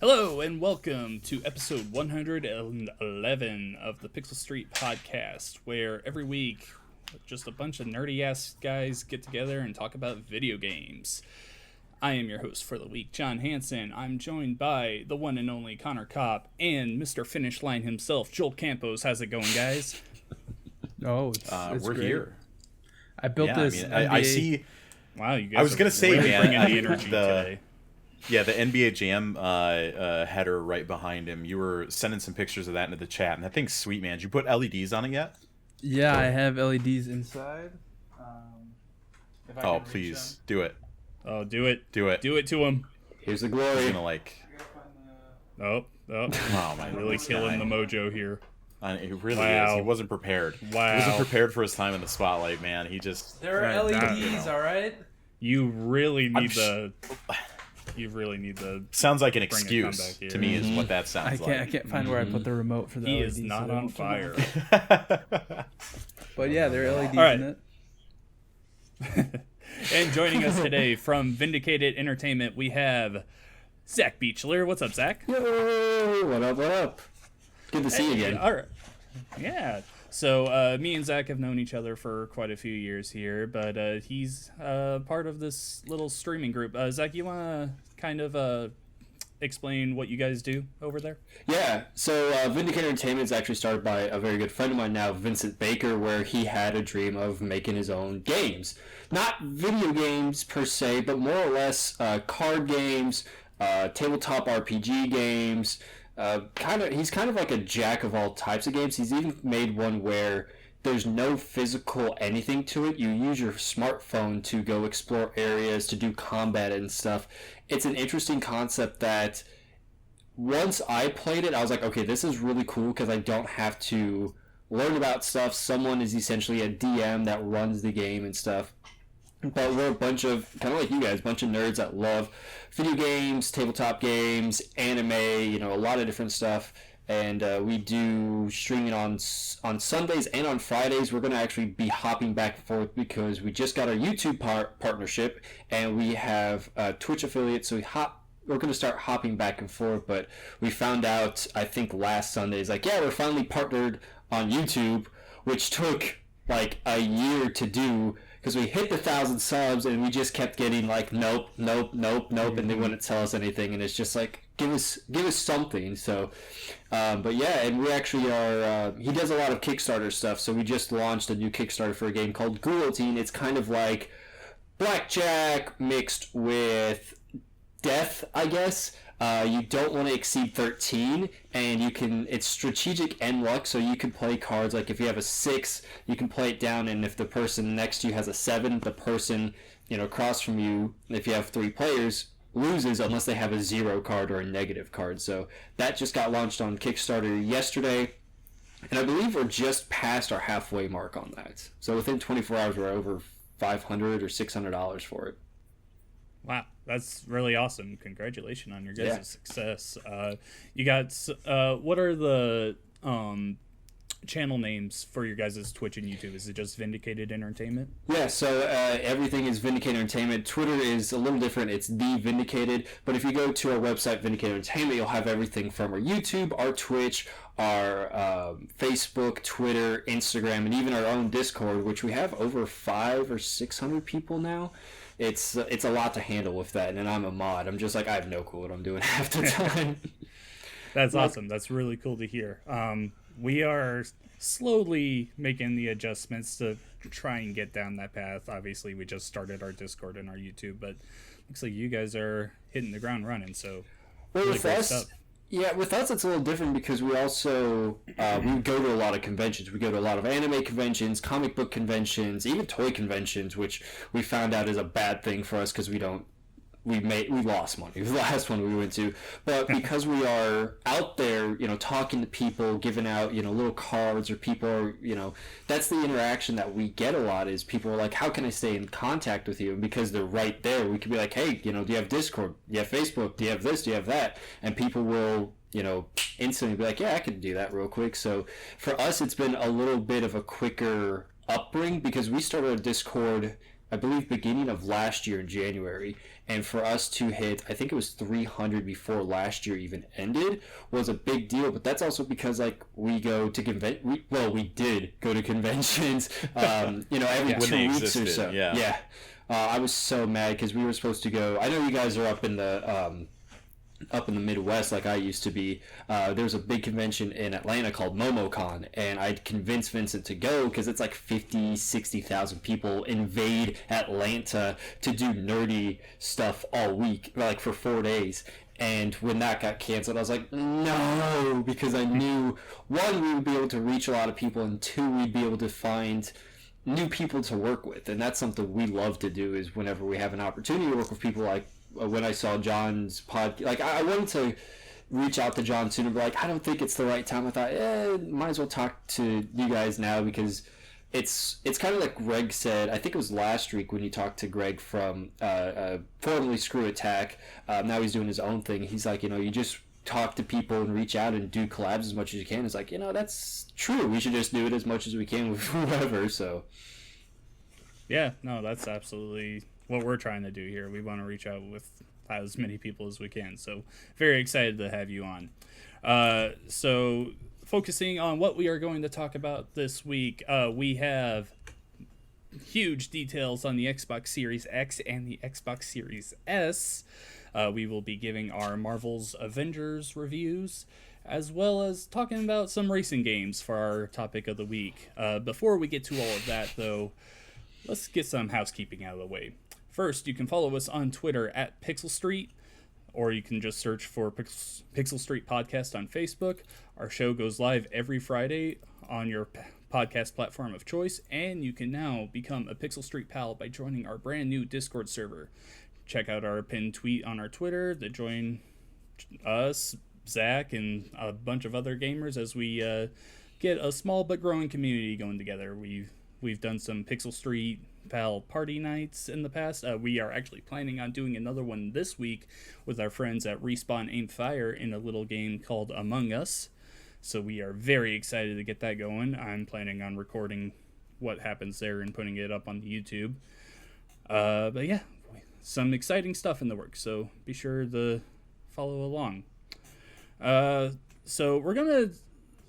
Hello and welcome to episode 111 of the Pixel Street podcast, where every week just a bunch of nerdy ass guys get together and talk about video games. I am your host for the week, John Hansen. I'm joined by the one and only Connor Kopp and Mr. Finish Line himself, Joel Campos. How's it going, guys? Oh, it's we're great. Here. I built this. I see. Wow, you guys I was gonna say, really man, bringing the energy today. Yeah, the NBA Jam header right behind him. You were sending some pictures of that into the chat, and that thing's sweet, man. Did you put LEDs on it yet? Yeah, I have LEDs inside. Oh, please do it. Oh, do it. Do it. Do it to him. Here's the glory. He's gonna like. Oh, Oh my! really killing the mojo here. He really Wow. is. He wasn't prepared. Wow. He wasn't prepared for his time in the spotlight, man. He just. There Right, are LEDs, that, you know. all right. You really need I'm You really need the. Sounds like an Bring a excuse comeback here. to me, is what that sounds I can't find where I put the remote for the He LEDs. is not so on don't come fire. But yeah, there are LEDs All right. in it. And joining us today from Vindicated Entertainment, we have Zach Beachler. What's up, Zach? Yo, what up, what up? Good to see you again. All right. Yeah. So me and Zach have known each other for quite a few years here, but he's part of this little streaming group. Zach, you want to kind of explain what you guys do over there? Yeah, so Vindicated Entertainment is actually started by a very good friend of mine now, Vincent Baker, where he had a dream of making his own games. Not video games per se, but more or less card games, tabletop RPG games. He's kind of like a jack of all types of games. He's even made one where there's no physical anything to it. You use your smartphone to go explore areas, to do combat and stuff. It's an interesting concept that once I played it, I was like, okay, this is really cool because I don't have to learn about stuff. Someone is essentially a DM that runs the game and stuff. But we're a bunch of, kind of like you guys, a bunch of nerds that love video games, tabletop games, anime, a lot of different stuff. And we do streaming on Sundays and on Fridays. We're going to actually be hopping back and forth because we just got our YouTube partnership and we have Twitch affiliates. So we're going to start hopping back and forth. But we found out, I think last Sunday, is like, yeah, we're finally partnered on YouTube, which took like a year to do. Because we hit the 1,000 subs and we just kept getting like nope, and they wouldn't tell us anything, and it's just like give us something. So, but yeah, and we actually are. He does a lot of Kickstarter stuff, so we just launched a new Kickstarter for a game called GUARENTEE. It's kind of like blackjack mixed with death, I guess. You don't want to exceed 13, and it's strategic and luck, so you can play cards, like if you have a 6, you can play it down, and if the person next to you has a 7, the person, across from you, if you have 3 players, loses unless they have a 0 card or a negative card. So that just got launched on Kickstarter yesterday, and I believe we're just past our halfway mark on that. So within 24 hours, we're over $500 or $600 for it. Wow, that's really awesome. Congratulations on your guys' Yeah. success. You got, what are the channel names for your guys' Twitch and YouTube? Is it just Vindicated Entertainment? Yeah, so everything is Vindicated Entertainment. Twitter is a little different. It's The Vindicated. But if you go to our website, Vindicated Entertainment, you'll have everything from our YouTube, our Twitch, our Facebook, Twitter, Instagram, and even our own Discord, which we have over 500 or 600 people now. It's a lot to handle with that, and I'm a mod. I'm just like, I have no clue what I'm doing half the time. That's awesome. That's really cool to hear. We are slowly making the adjustments to try and get down that path. Obviously, we just started our Discord and our YouTube, but looks like you guys are hitting the ground running. So, Well, really with great us, stuff. yeah, with us it's a little different because we also we go to a lot of conventions. We go to a lot of anime conventions, comic book conventions, even toy conventions, which we found out is a bad thing for us because we lost money the last one we went to. But because we are out there, talking to people, giving out, little cards, or people are, that's the interaction that we get a lot, is people are like, how can I stay in contact with you? And because they're right there, we can be like, hey, do you have Discord? Do you have Facebook? Do you have this? Do you have that? And people will, instantly be like, yeah, I can do that real quick. So for us, it's been a little bit of a quicker upbring because we started a Discord I believe, beginning of last year in January. And for us to hit, I think it was 300 before last year even ended, was a big deal. But that's also because, like, we go to we did go to conventions, every When 2 they weeks existed, or so. yeah. I was so mad because we were supposed to go. I know you guys are up in the Midwest like I used to be. There was a big convention in Atlanta called MomoCon, and I'd convinced Vincent to go because it's like 60,000 people invade Atlanta to do nerdy stuff all week, like for 4 days. And when that got canceled, I was like, no, because I knew, one, we would be able to reach a lot of people, and two, we'd be able to find new people to work with. And that's something we love to do, is whenever we have an opportunity to work with people. Like when I saw John's podcast, like I wanted to reach out to John sooner, but like I don't think it's the right time. I thought, might as well talk to you guys now, because it's kind of like Greg said. I think it was last week when you talked to Greg from formerly Screw Attack. Now he's doing his own thing. He's like, you just talk to people and reach out and do collabs as much as you can. It's like, that's true. We should just do it as much as we can with whoever. So Yeah, no, that's absolutely what we're trying to do here. We want to reach out with as many people as we can. So very excited to have you on. So focusing on what we are going to talk about this week, we have huge details on the Xbox Series X and the Xbox Series S. We will be giving our Marvel's Avengers reviews, as well as talking about some racing games for our topic of the week. Before we get to all of that, though, let's get some housekeeping out of the way. First, you can follow us on Twitter at Pixel Street, or you can just search for Pixel Street Podcast on Facebook. Our show goes live every Friday on your podcast platform of choice, and you can now become a Pixel Street pal by joining our brand new Discord server. Check out our pinned tweet on our Twitter to join us, Zach, and a bunch of other gamers as we get a small but growing community going together. We've done some Pixel Street pal party nights in the past. We are actually planning on doing another one this week with our friends at Respawn Aim Fire in a little game called Among Us. So we are very excited to get that going. I'm planning on recording what happens there and putting it up on the YouTube. But yeah, some exciting stuff in the works, so be sure to follow along. So we're going to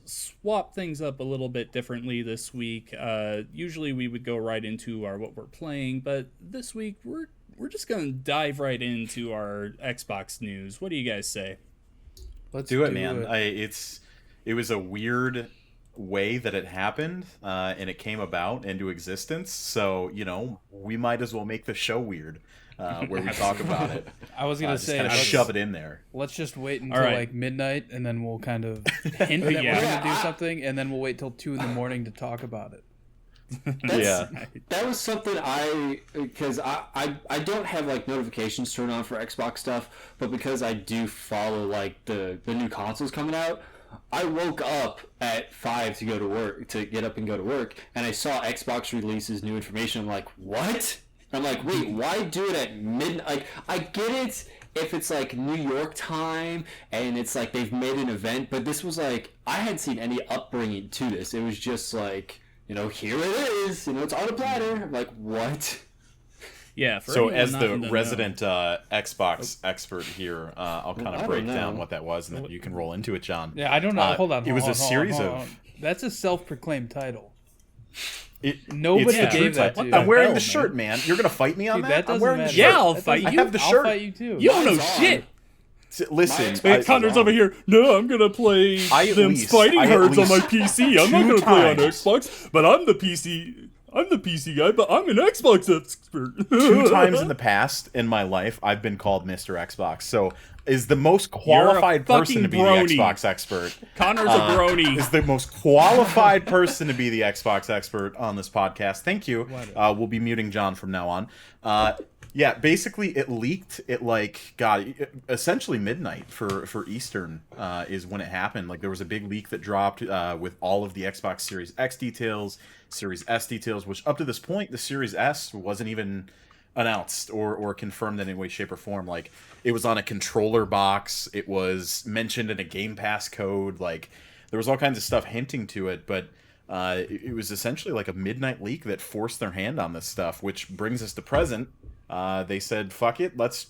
swap things up a little bit differently this week. Usually we would go right into what we're playing, but this week we're just going to dive right into our Xbox news. What do you guys say? Let's do it, man. It was a weird way that it happened, and it came about into existence. So, we might as well make the show weird, where we talk about it. I was gonna say, kind of shove it in there. Let's just wait until right. like midnight, and then we'll kind of hint that Yeah. we're gonna do something, and then we'll wait till 2 a.m. to talk about it. That was something because I don't have like notifications turned on for Xbox stuff, but because I do follow like the new consoles coming out, I woke up at 5 to go to work, to get up and go to work, and I saw Xbox releases new information. I'm like, what? I'm like, wait, why do it at midnight? Like, I get it if it's like New York time and it's like they've made an event, but this was like, I hadn't seen any upbringing to this. It was just like, here it is, it's on a platter. I'm like, what? Yeah. So as the resident Xbox expert here, I'll kind of break down what that was, and then you can roll into it, John. Yeah, I don't know. Hold on. It was a series of. That's a self-proclaimed title. Nobody gave that to you. I'm wearing the shirt, man. You're gonna fight me on Dude, that? that I'm wearing the matter. shirt. Yeah, I'll fight you. I have the shirt. I'll fight you too. You don't know shit. Listen, Wait, Connor's over here. No, I'm gonna play them fighting herds on my PC. I'm not gonna play on Xbox, but I'm the PC guy, but I'm an Xbox expert. 2 times in the past in my life, I've been called Mr. Xbox. So, is the most qualified person to be brony. the Xbox expert. Connor's a brony. Is the most qualified person to be the Xbox expert on this podcast. Thank you. We'll be muting John from now on. Yeah, basically it leaked at essentially midnight for Eastern is when it happened. Like there was a big leak that dropped with all of the Xbox Series X details, Series S details, which up to this point the Series S wasn't even announced or confirmed in any way, shape, or form. Like it was on a controller box, it was mentioned in a Game Pass code, like there was all kinds of stuff hinting to it, but it was essentially like a midnight leak that forced their hand on this stuff, which brings us to present. They said, "Fuck it, let's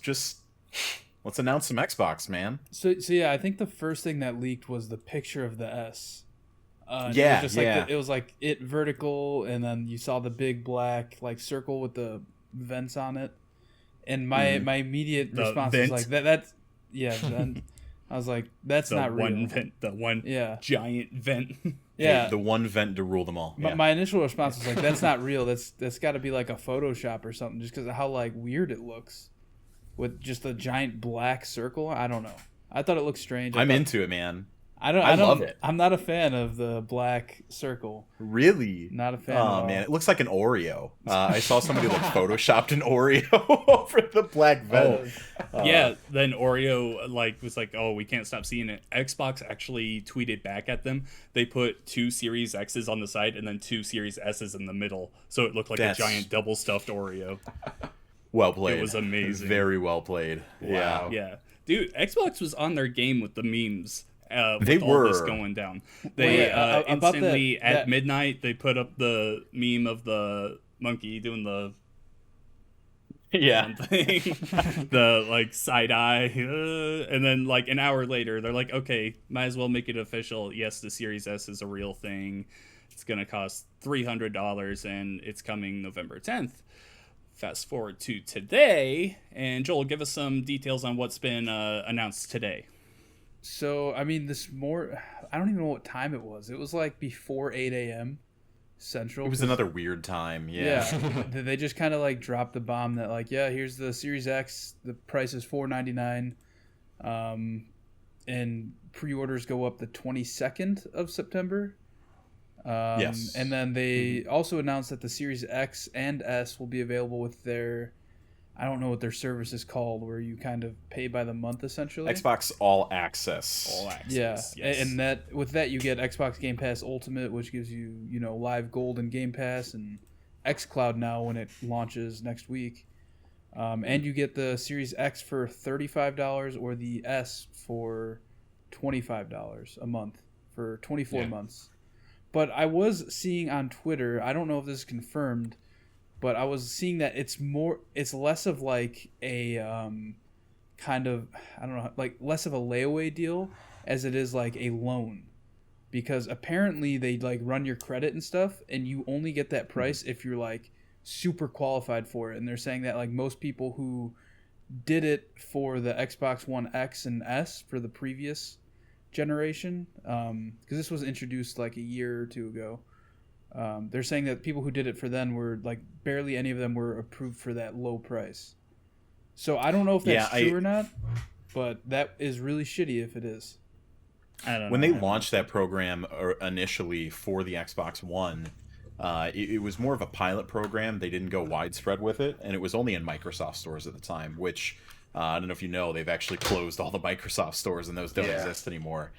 announce some Xbox, man." So yeah, I think the first thing that leaked was the picture of the S. Yeah, it was just it was like it vertical, and then you saw the big black like circle with the vents on it. And my immediate response was like that's then I was like, that's not real. The one giant vent. Yeah, the one vent to rule them all. Yeah. My initial response was like, that's not real. That's got to be like a Photoshop or something, just because of how like weird it looks with just a giant black circle. I don't know. I thought it looked strange. I'm into it, man. I love it. I'm not a fan of the black circle. Really? Not a fan. Oh man, it looks like an Oreo. I saw somebody like photoshopped an Oreo over the black vent. Yeah, then Oreo was like, "Oh, we can't stop seeing it." Xbox actually tweeted back at them. They put 2 Series X's on the side and then 2 Series S's in the middle, so it looked like a giant double stuffed Oreo. Well played. It was amazing. Very well played. Wow. Yeah, dude, Xbox was on their game with the memes. They all were this going down. They instantly at midnight they put up the meme of the monkey doing the thing, the like side eye, and then like an hour later they're like, okay, might as well make it official. Yes, the Series S is a real thing. It's gonna cost $300 and it's coming November 10th. Fast forward to today, and Joel, give us some details on what's been announced today. So, I mean, I don't even know what time it was. It was like before 8 a.m. Central. It was another weird time, yeah. They just kind of like dropped the bomb that like, yeah, here's the Series X. The price is $499. And pre-orders go up the 22nd of September. Yes. And then they also announced that the Series X and S will be available with their... I don't know what their service is called, where you kind of pay by the month, essentially. Xbox All Access. All Access. Yeah, yes. And that with that you get Xbox Game Pass Ultimate, which gives you Live Gold and Game Pass, and xCloud now when it launches next week. And you get the Series X for $35 or the S for $25 a month for 24 months. But I was seeing on Twitter, I don't know if this is confirmed, but I was seeing that it's less of like a kind of, I don't know, like less of a layaway deal as it is like a loan. Because apparently they like run your credit and stuff, and you only get that price if you're like super qualified for it. And they're saying that like most people who did it for the Xbox One X and S for the previous generation, because this was introduced like a year or two ago, they're saying that people who did it for then were like barely any of them were approved for that low price. So I don't know if that's true or not, but that is really shitty if it is. I don't know. When they launched that program initially for the Xbox One, it was more of a pilot program. They didn't go widespread with it, and it was only in Microsoft stores at the time, which I don't know if you know, they've actually closed all the Microsoft stores, and those don't exist anymore.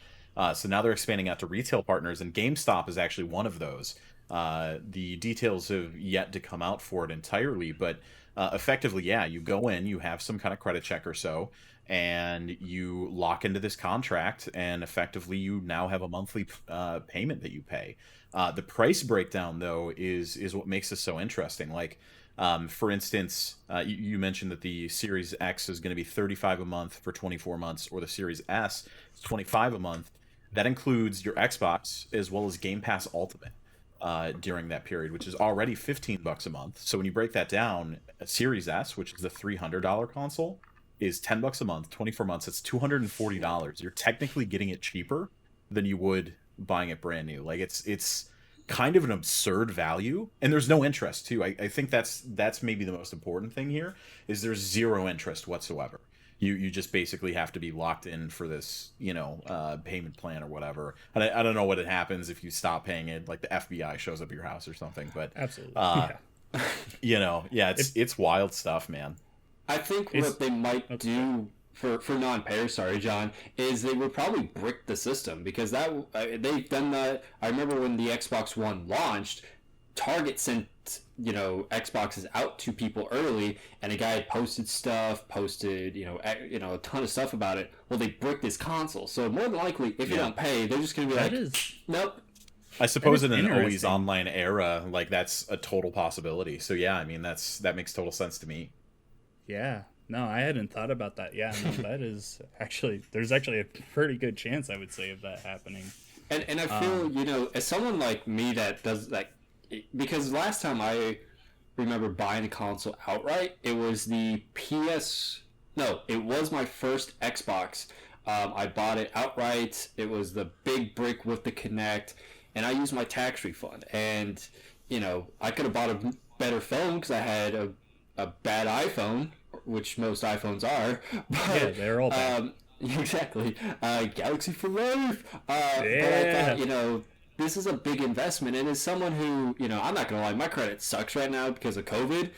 So now they're expanding out to retail partners, and GameStop is actually one of those. The details have yet to come out for it entirely, but effectively, you go in, you have some kind of credit check or so, and you lock into this contract, and effectively you now have a monthly payment that you pay. The price breakdown, though, is what makes this so interesting. Like, for instance, you mentioned that the Series X is going to be $35 a month for 24 months, or the Series S is $25 a month. That includes your Xbox as well as Game Pass Ultimate during that period, which is already $15 a month. So when you break that down, a Series S, which is the $300 console, is $10 a month, 24 months. It's $240. You're technically getting it cheaper than you would buying it brand new. Like it's kind of an absurd value, and there's no interest too. I think that's maybe the most important thing here is there's zero interest whatsoever. You just basically have to be locked in for this, payment plan or whatever. And I don't know what happens if you stop paying it, like the FBI shows up at your house or something. But absolutely, it's wild stuff, man. I think what they might do for non-payers, sorry, John, is they would probably brick the system, because they've done that. I remember when the Xbox One launched, Target sent Xboxes out to people early, and a guy had posted a ton of stuff about it. Well, they bricked this console, so more than likely, if you don't pay, they're just gonna be like, nope, I suppose in That is an always interesting. online era, like that's a total possibility. So yeah, I mean that makes total sense to me. Yeah. No, I hadn't thought about that. Yeah, no, that is there's actually a pretty good chance, I would say, of that happening. And I feel, as someone like me that does like, because last time I remember buying a console outright, it was the no, it was my first Xbox. I bought it outright. It was the big brick with the Kinect, and I used my tax refund. And, I could have bought a better phone because I had a bad iPhone, which most iPhones are. But, Yeah, they're all bad. Exactly. Galaxy for life. Yeah. But I thought, this is a big investment. And as someone who, I'm not going to lie, my credit sucks right now because of COVID.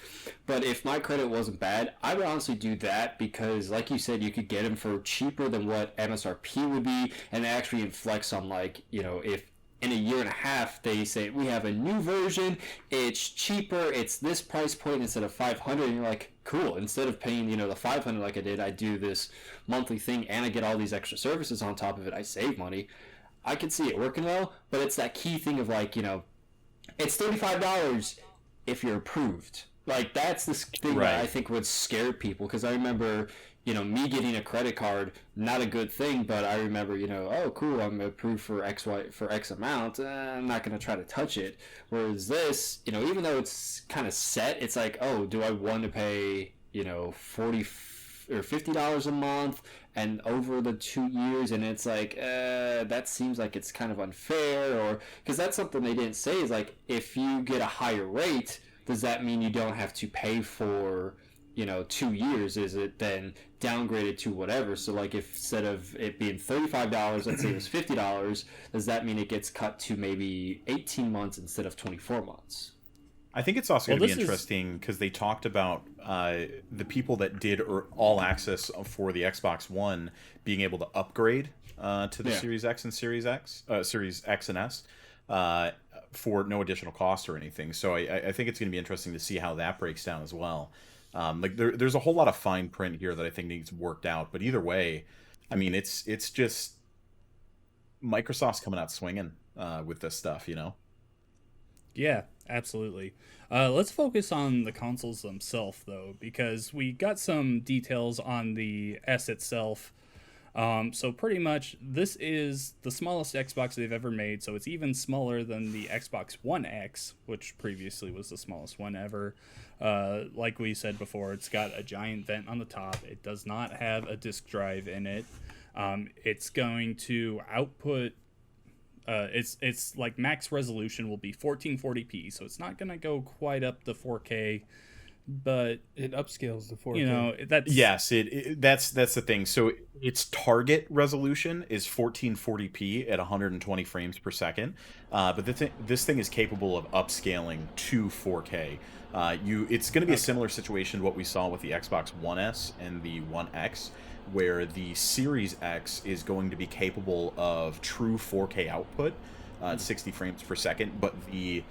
But if my credit wasn't bad, I would honestly do that because, like you said, you could get them for cheaper than what MSRP would be. And it actually inflects on, like, if in a year and a half they say we have a new version, it's cheaper, it's this price point instead of 500, and you're like, cool, instead of paying the 500 like I did, I do this monthly thing and I get all these extra services on top of it, I save money. I can see it working well, but it's that key thing of like, it's $35 if you're approved. Like, that's the thing Right. that I think would scare people, because I remember me getting a credit card, not a good thing, but I remember, oh, cool, I'm approved for X amount, I'm not going to try to touch it. Whereas this, even though it's kind of set, it's like, oh, do I want to pay, $40 or $50 a month and over the 2 years? And it's like, that seems like it's kind of unfair, or, because that's something they didn't say, is like, if you get a higher rate, does that mean you don't have to pay for 2 years? Is it then downgraded to whatever? So like, if instead of it being $35, let's say it was $50, does that mean it gets cut to maybe 18 months instead of 24 months? I think it's also going to be this is- interesting because they talked about the people that did all access for the Xbox One being able to upgrade to the Yeah. Series X and Series X and S for no additional cost or anything. So I think it's going to be interesting to see how that breaks down as well. Like there's a whole lot of fine print here that I think needs worked out. But either way, I mean, it's just Microsoft's coming out swinging with this stuff, Yeah, absolutely. Let's focus on the consoles themselves, though, because we got some details on the S itself. So pretty much, this is the smallest Xbox they've ever made, so it's even smaller than the Xbox One X, which previously was the smallest one ever. Like we said before, it's got a giant vent on the top. It does not have a disk drive in it. It's going to output... it's like max resolution will be 1440p, so it's not gonna go quite up to 4K, but It upscales to 4K. that's that's the thing. So its target resolution is 1440p at 120 frames per second, but this thing is capable of upscaling to 4K. It's going to be a similar situation to what we saw with the Xbox One S and the One X, where the Series X is going to be capable of true 4K output at 60 frames per second, but the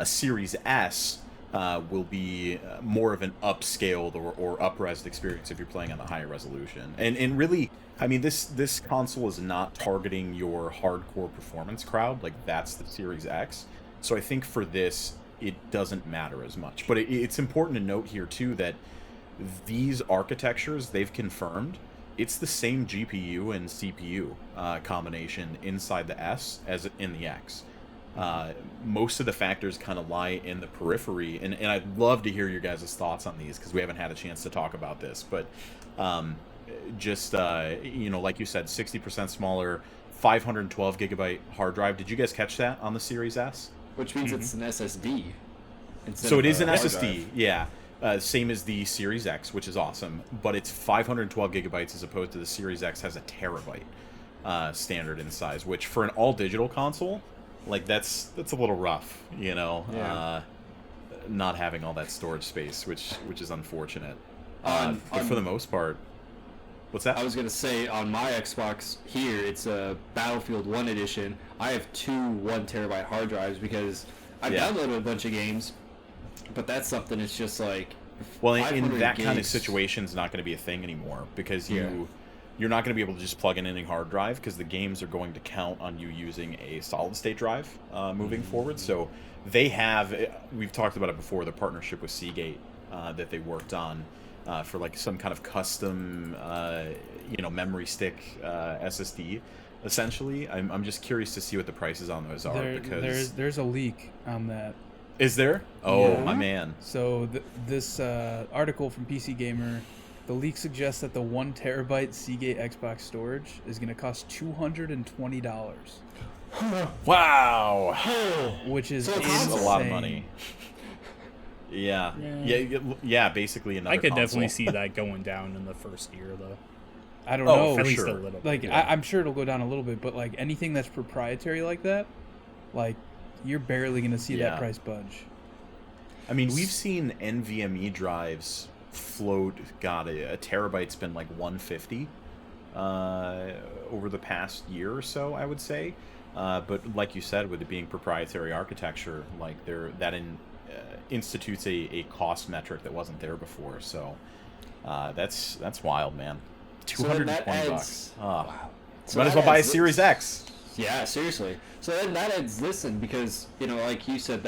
Series S will be more of an upscaled or up-resed experience if you're playing on the higher resolution. And really, I mean, this console is not targeting your hardcore performance crowd. Like, that's the Series X. So I think for this, it doesn't matter as much. But it's important to note here, too, that these architectures, they've confirmed, it's the same GPU and CPU combination inside the S as in the X. Most of the factors kind of lie in the periphery, and I'd love to hear your guys' thoughts on these because we haven't had a chance to talk about this. But like you said, 60% smaller, 512 gigabyte hard drive. Did you guys catch that on the Series S? Which means it's an SSD. So it is an hard SSD, drive. yeah. Same as the Series X, which is awesome, but it's 512 gigabytes as opposed to the Series X has a terabyte standard in size, which for an all-digital console, like that's a little rough, Yeah. not having all that storage space, which is unfortunate. On- But on- for the most part, what's that? I was gonna say, on my Xbox here, it's a Battlefield 1 edition. I have two 1 terabyte hard drives because I've Yeah. downloaded a bunch of games, but that's something. It's just like, Well, in 500 that kind of gigs. situation, is not going to be a thing anymore because you you're not going to be able to just plug in any hard drive because the games are going to count on you using a solid state drive moving forward. So they have, we've talked about it before, the partnership with Seagate that they worked on for like some kind of custom, memory stick SSD. Essentially, I'm just curious to see what the prices on those are because there's a leak on that. Is there? Oh, Yeah. my man. So this article from PC Gamer, the leak suggests that the 1 terabyte Seagate Xbox storage is going to cost $220, Wow. which is So it's insane. That's a lot of money. Yeah. Basically, another. I could console. definitely see that going down in the first year, though. I don't Oh, know. for At least sure. a little bit. Like Yeah. I'm sure it'll go down a little bit, but like anything that's proprietary like that, like you're barely going to see Yeah. that price budge. I mean, we've seen NVMe drives float. God, a terabyte's been like 150 over the past year or so, I would say. But like you said, with it being proprietary architecture, like institutes a cost metric that wasn't there before. So that's wild, man. $220. Wow. So Might as that well buy a adds Series X. Yeah, seriously. So then that adds this in because, like you said,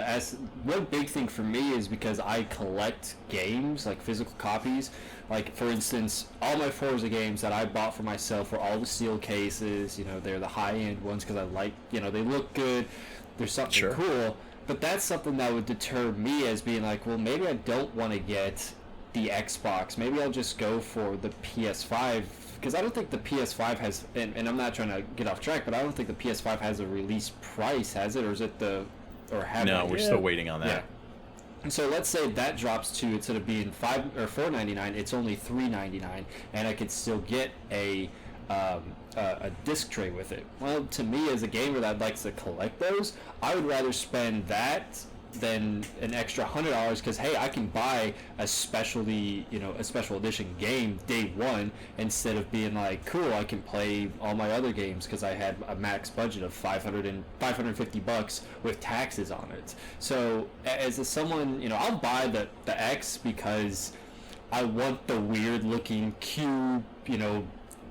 one big thing for me is because I collect games, like physical copies. Like, for instance, all my Forza games that I bought for myself were all the steel cases. They're the high-end ones because I like, they look good. There's something Sure. cool. But that's something that would deter me as being like, well, maybe I don't want to get the Xbox. Maybe I'll just go for the PS5 because I don't think the PS5 has, and I'm not trying to get off track, but I don't think the PS5 has a release price, has it, or is it No, we're still waiting on that. Yeah. And so let's say that drops to, instead of being $4.99, it's only $3.99, and I could still get a disc tray with it. Well, to me, as a gamer that likes to collect those, I would rather spend that than an extra $100 because hey, I can buy a special edition game day one instead of being like, cool, I can play all my other games because I had a max budget of $550 with taxes on it. So as someone, I'll buy the X because I want the weird looking cube,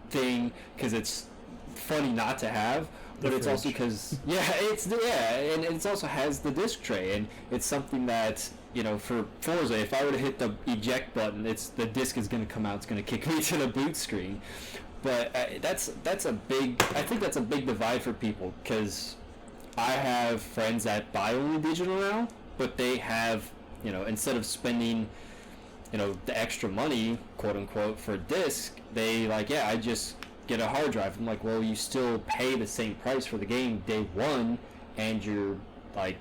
thing because it's funny not to have. But it's also because, and it also has the disc tray, and it's something that, for Forza, if I were to hit the eject button, the disc is going to come out, it's going to kick me to the boot screen. But I think that's a big divide for people, because I have friends that buy only digital now, but they have, instead of spending, the extra money, quote unquote, for a disc, they I just get a hard drive. I'm like, well, you still pay the same price for the game day one, and you're like,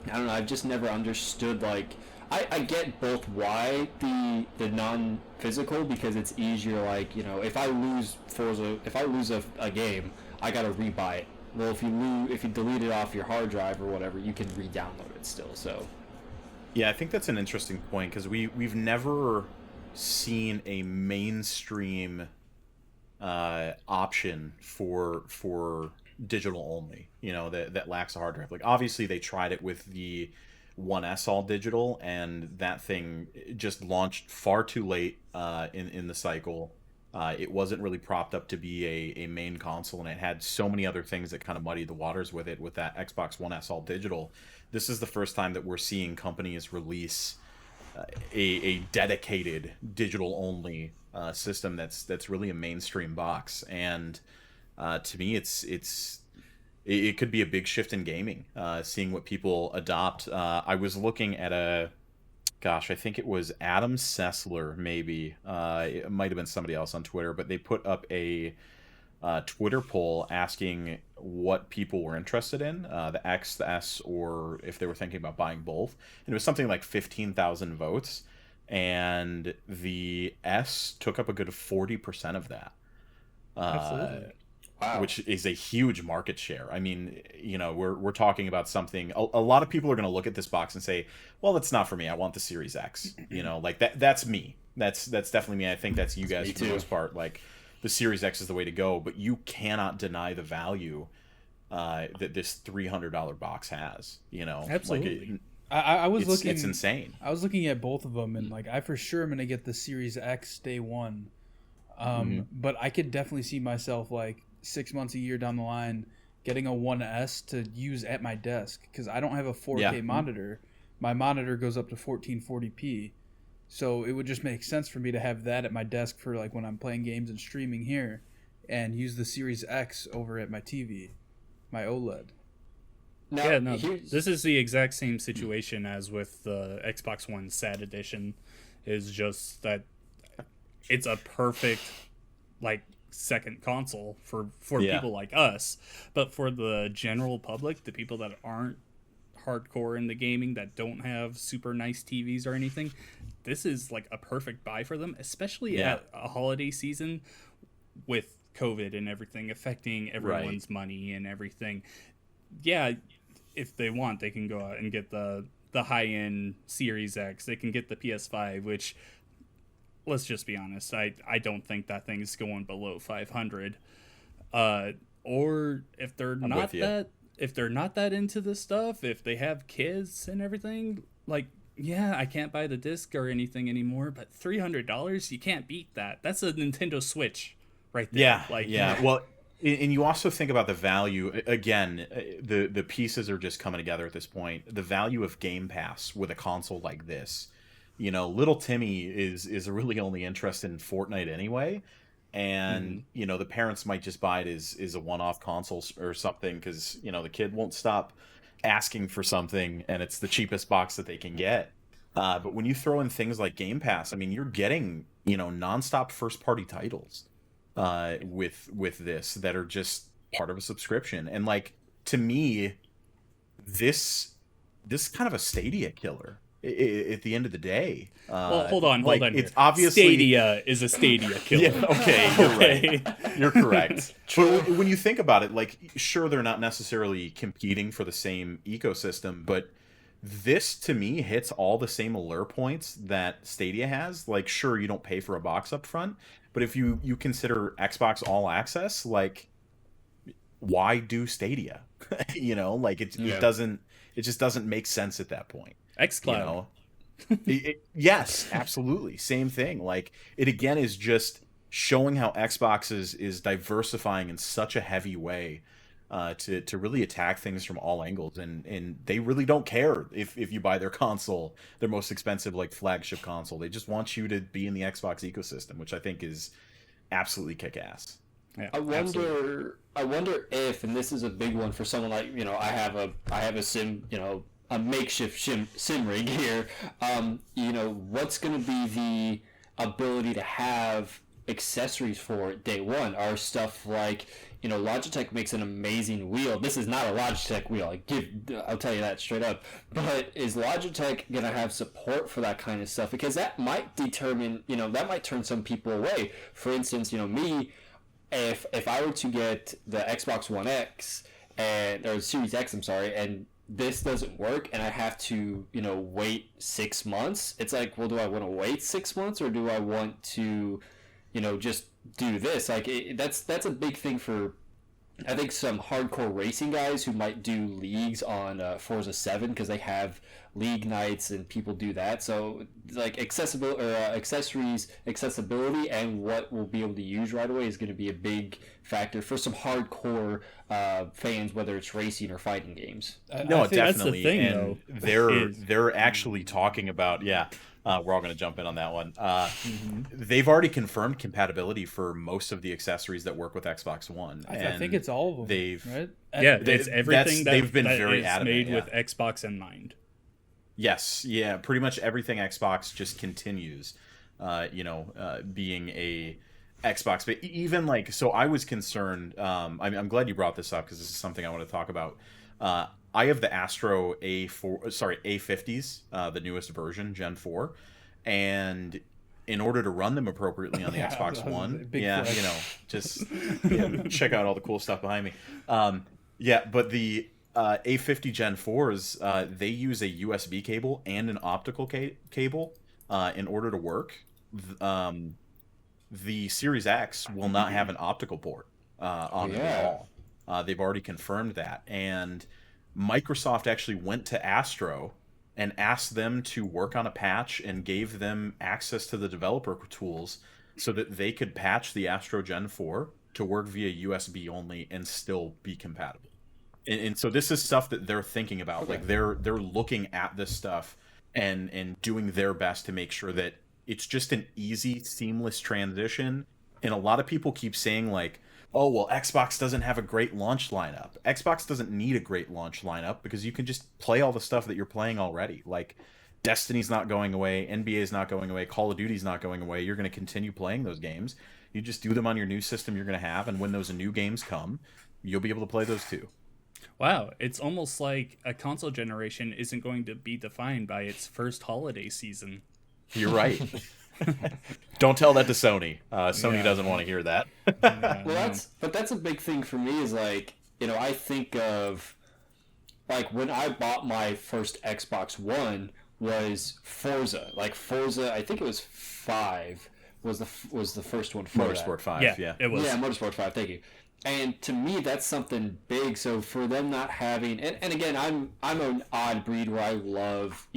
I don't know, I've just never understood, I get both why the non-physical, because it's easier, if I lose Forza, if I lose a game, I gotta rebuy it. Well, if you delete it off your hard drive or whatever, you can re-download it still, so. Yeah, I think that's an interesting point, because we've never seen a mainstream option for digital only, that lacks a hard drive. Like, obviously they tried it with the 1S all digital, and that thing just launched far too late in the cycle. It wasn't really propped up to be a main console, and it had so many other things that kind of muddied the waters with it with that Xbox 1S all digital. This is the first time that we're seeing companies release a dedicated digital only system that's really a mainstream box, and to me it could be a big shift in gaming, seeing what people adopt. I was looking at I think it was Adam Sessler, maybe it might have been somebody else on Twitter, but they put up a Twitter poll asking what people were interested in, the X, the S, or if they were thinking about buying both, and it was something like 15,000 votes, and the S took up a good 40% of that. Absolutely. Wow. Which is a huge market share. I mean, we're talking about something. A lot of people are going to look at this box and say, "Well, that's not for me. I want the Series X." Like that. That's me. That's definitely me. I think that's you guys for the most part. Like, the Series X is the way to go. But you cannot deny the value that this $300 box has. Absolutely. I was looking. It's insane. I was looking at both of them, and I for sure am gonna get the Series X day one. But I could definitely see myself like 6 months, a year down the line, getting a 1S to use at my desk because I don't have a 4K monitor. My monitor goes up to 1440p. So it would just make sense for me to have that at my desk for like when I'm playing games and streaming here, and use the Series X over at my TV, my OLED. Now, this is the exact same situation as with the Xbox One SAT edition. Is just that it's a perfect like second console for people like us, but for the general public, the people that aren't hardcore in the gaming, that don't have super nice TVs or anything, this is like a perfect buy for them, especially at a holiday season with COVID and everything affecting everyone's money and everything. Yeah, if they want, they can go out and get the high-end Series X. They can get the PS5, which, let's just be honest, I don't think that thing's going below 500. Or if they're not that into this stuff, if they have kids and everything, like, yeah, I can't buy the disc or anything anymore, but $300, you can't beat that. That's a Nintendo Switch right there. Well, and you also think about the value. Again, the pieces are just coming together at this point. The value of Game Pass with a console like this. You know, little Timmy is really only interested in Fortnite anyway. And, you know, the parents might just buy it as a one-off console or something because, you know, the kid won't stop asking for something and it's the cheapest box that they can get. But when you throw in things like Game Pass, I mean, you're getting, you know, nonstop first-party titles with this that are just part of a subscription. And, like, to me, this kind of a Stadia killer. At the end of the day, well, hold on. It's obviously Stadia is a Stadia killer. Yeah, okay, you're right. You're correct. But when you think about it, like, sure, they're not necessarily competing for the same ecosystem, but this to me hits all the same allure points that Stadia has. Like, sure, you don't pay for a box up front, but if you consider Xbox All Access, like, why do Stadia? You know, like it just doesn't make sense at that point. xCloud. You know? Yes, absolutely. Same thing. Like, it again is just showing how Xbox is diversifying in such a heavy way to really attack things from all angles. And they really don't care if you buy their console, their most expensive, like, flagship console. They just want you to be in the Xbox ecosystem, which I think is absolutely kick-ass. Yeah, I wonder if, and this is a big one for someone like, you know, I have a sim, you know, a makeshift sim rig here. You know, what's going to be the ability to have accessories for day one? Are stuff like, you know, Logitech makes an amazing wheel. This is not a Logitech wheel. I'll tell you that straight up. But is Logitech going to have support for that kind of stuff? Because that might determine, you know, that might turn some people away. For instance, you know, me, if I were to get the Xbox One X or Series X, I'm sorry, and this doesn't work and I have to, you know, wait 6 months, it's like, well, do I want to wait 6 months or do I want to, you know, just do this? Like, that's a big thing for, I think, some hardcore racing guys who might do leagues on Forza 7 because they have league nights and people do that. So, like, accessibility and what we'll be able to use right away is going to be a big factor for some hardcore fans, whether it's racing or fighting games. No, definitely. That's the thing, and though. They're actually talking about, we're all going to jump in on that one. They've already confirmed compatibility for most of the accessories that work with Xbox One. I think it's all of them. Right? It's everything they've been that very is adamant, made with Xbox in mind. Yes, yeah, pretty much everything Xbox just continues, being a Xbox. But even like, so I was concerned. I'm glad you brought this up because this is something I want to talk about. I have the Astro A50s, the newest version, Gen 4, and in order to run them appropriately on the Xbox One, check out all the cool stuff behind me. But the A50 Gen 4s, they use a USB cable and an optical cable in order to work. The Series X will not have an optical port on it at all. They've already confirmed that. And Microsoft actually went to Astro and asked them to work on a patch and gave them access to the developer tools so that they could patch the Astro Gen 4 to work via USB only and still be compatible. And so this is stuff that they're thinking about. Okay. Like they're looking at this stuff and doing their best to make sure that it's just an easy, seamless transition. And a lot of people keep saying like, oh, well, Xbox doesn't have a great launch lineup. Xbox doesn't need a great launch lineup because you can just play all the stuff that you're playing already. Like Destiny's not going away, NBA's not going away, Call of Duty's not going away. You're going to continue playing those games. You just do them on your new system you're going to have, and when those new games come, you'll be able to play those too. Wow, it's almost like a console generation isn't going to be defined by its first holiday season. You're right. Don't tell that to Sony. Sony Yeah. doesn't want to hear that. Yeah, Well, that's a big thing for me. Is like, I think of like when I bought my first Xbox One was Forza. Like Forza, I think it was 5 was the first one for that. Motorsport 5, yeah, it was. Yeah, Motorsport 5, thank you. And to me, that's something big. So for them not having, and again, I'm an odd breed where I love,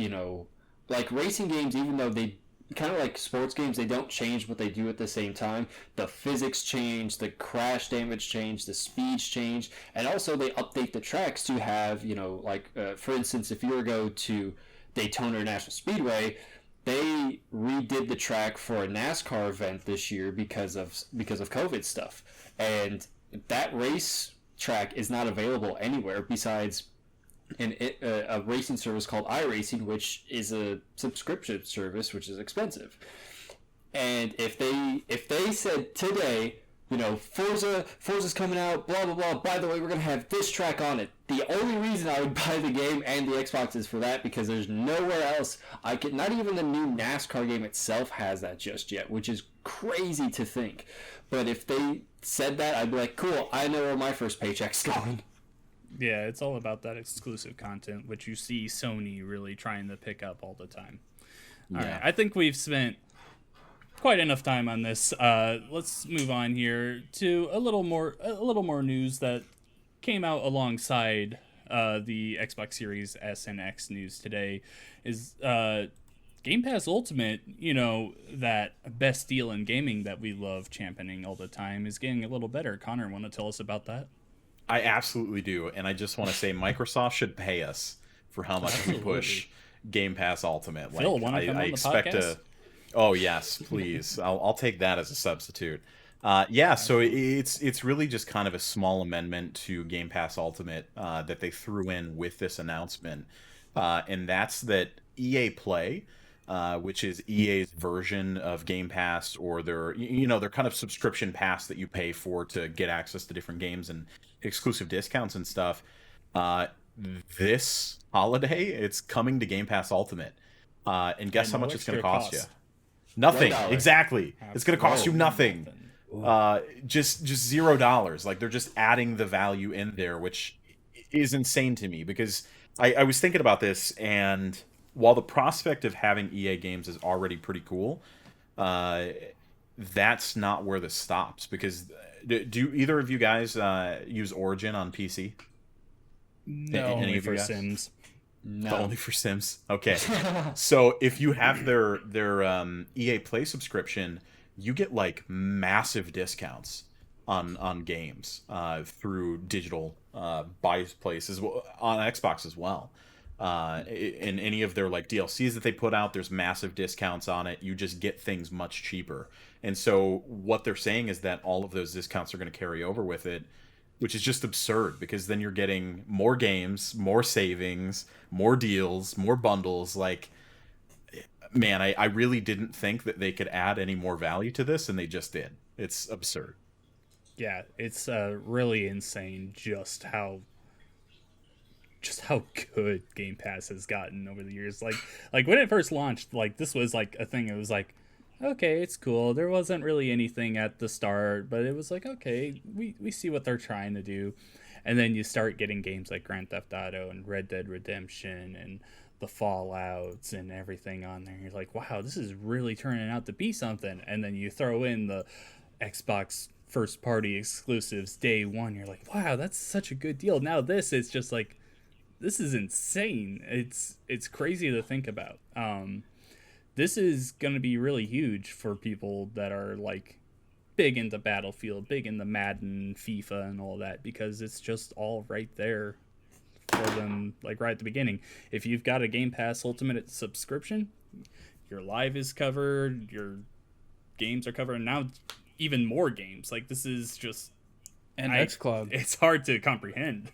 like racing games, even though they kind of like sports games, they don't change what they do at the same time. The physics change, the crash damage change, the speeds change, and also they update the tracks to have, for instance, if you were to go to Daytona International Speedway, they redid the track for a NASCAR event this year because of COVID stuff, and that race track is not available anywhere besides a racing service called iRacing, which is a subscription service, which is expensive. And if they said today, Forza's coming out, blah blah blah. By the way, we're gonna have this track on it. The only reason I would buy the game and the Xbox is for that, because there's nowhere else I could. Not even the new NASCAR game itself has that just yet, which is crazy to think. But if they said that, I'd be like, cool. I know where my first paycheck's going. Yeah, it's all about that exclusive content, which you see Sony really trying to pick up all the time. All right, I think we've spent quite enough time on this. Let's move on here to a little more news that came out alongside the Xbox Series S and X news today. Is Game Pass Ultimate, that best deal in gaming that we love championing all the time, is getting a little better. Connor, want to tell us about that? I absolutely do, and I just want to say Microsoft should pay us for how much we push Game Pass Ultimate. Phil, want to come on the podcast? Oh yes, please. I'll take that as a substitute. So it's really just kind of a small amendment to Game Pass Ultimate that they threw in with this announcement, and that's that EA Play, which is EA's version of Game Pass, or their kind of subscription pass that you pay for to get access to different games and exclusive discounts and stuff. This holiday, it's coming to Game Pass Ultimate, and guess how much it's going to cost you? Nothing. $1. Exactly. It's going to cost you nothing. Just $0. Like, they're just adding the value in there, which is insane to me, because I was thinking about this, and while the prospect of having EA games is already pretty cool, that's not where this stops. Because do either of you guys use Origin on PC? No, only for Sims. No. Only for Sims. Okay. So if you have their EA Play subscription, you get like massive discounts on games through digital buy places on Xbox as well. In any of their like DLCs that they put out, there's massive discounts on it. You just get things much cheaper. And so what they're saying is that all of those discounts are going to carry over with it, which is just absurd, because then you're getting more games, more savings, more deals, more bundles. Like, man, I really didn't think that they could add any more value to this, and they just did. It's absurd. Yeah, it's really insane just how good Game Pass has gotten over the years. Like when it first launched, like this was like a thing. It was like, okay, it's cool. There wasn't really anything at the start, but it was like, okay, we see what they're trying to do. And then you start getting games like Grand Theft Auto and Red Dead Redemption and the Fallouts and everything on there. You're like, wow, this is really turning out to be something. And then you throw in the Xbox first party exclusives day one. You're like, wow, that's such a good deal. Now this is just like, this is insane. It's crazy to think about. this is going to be really huge for people that are like big into Battlefield, big into Madden, FIFA, and all that, because it's just all right there for them, like right at the beginning. If you've got a Game Pass Ultimate subscription, your live is covered, your games are covered, and now even more games. Like, this is just... And xCloud. It's hard to comprehend.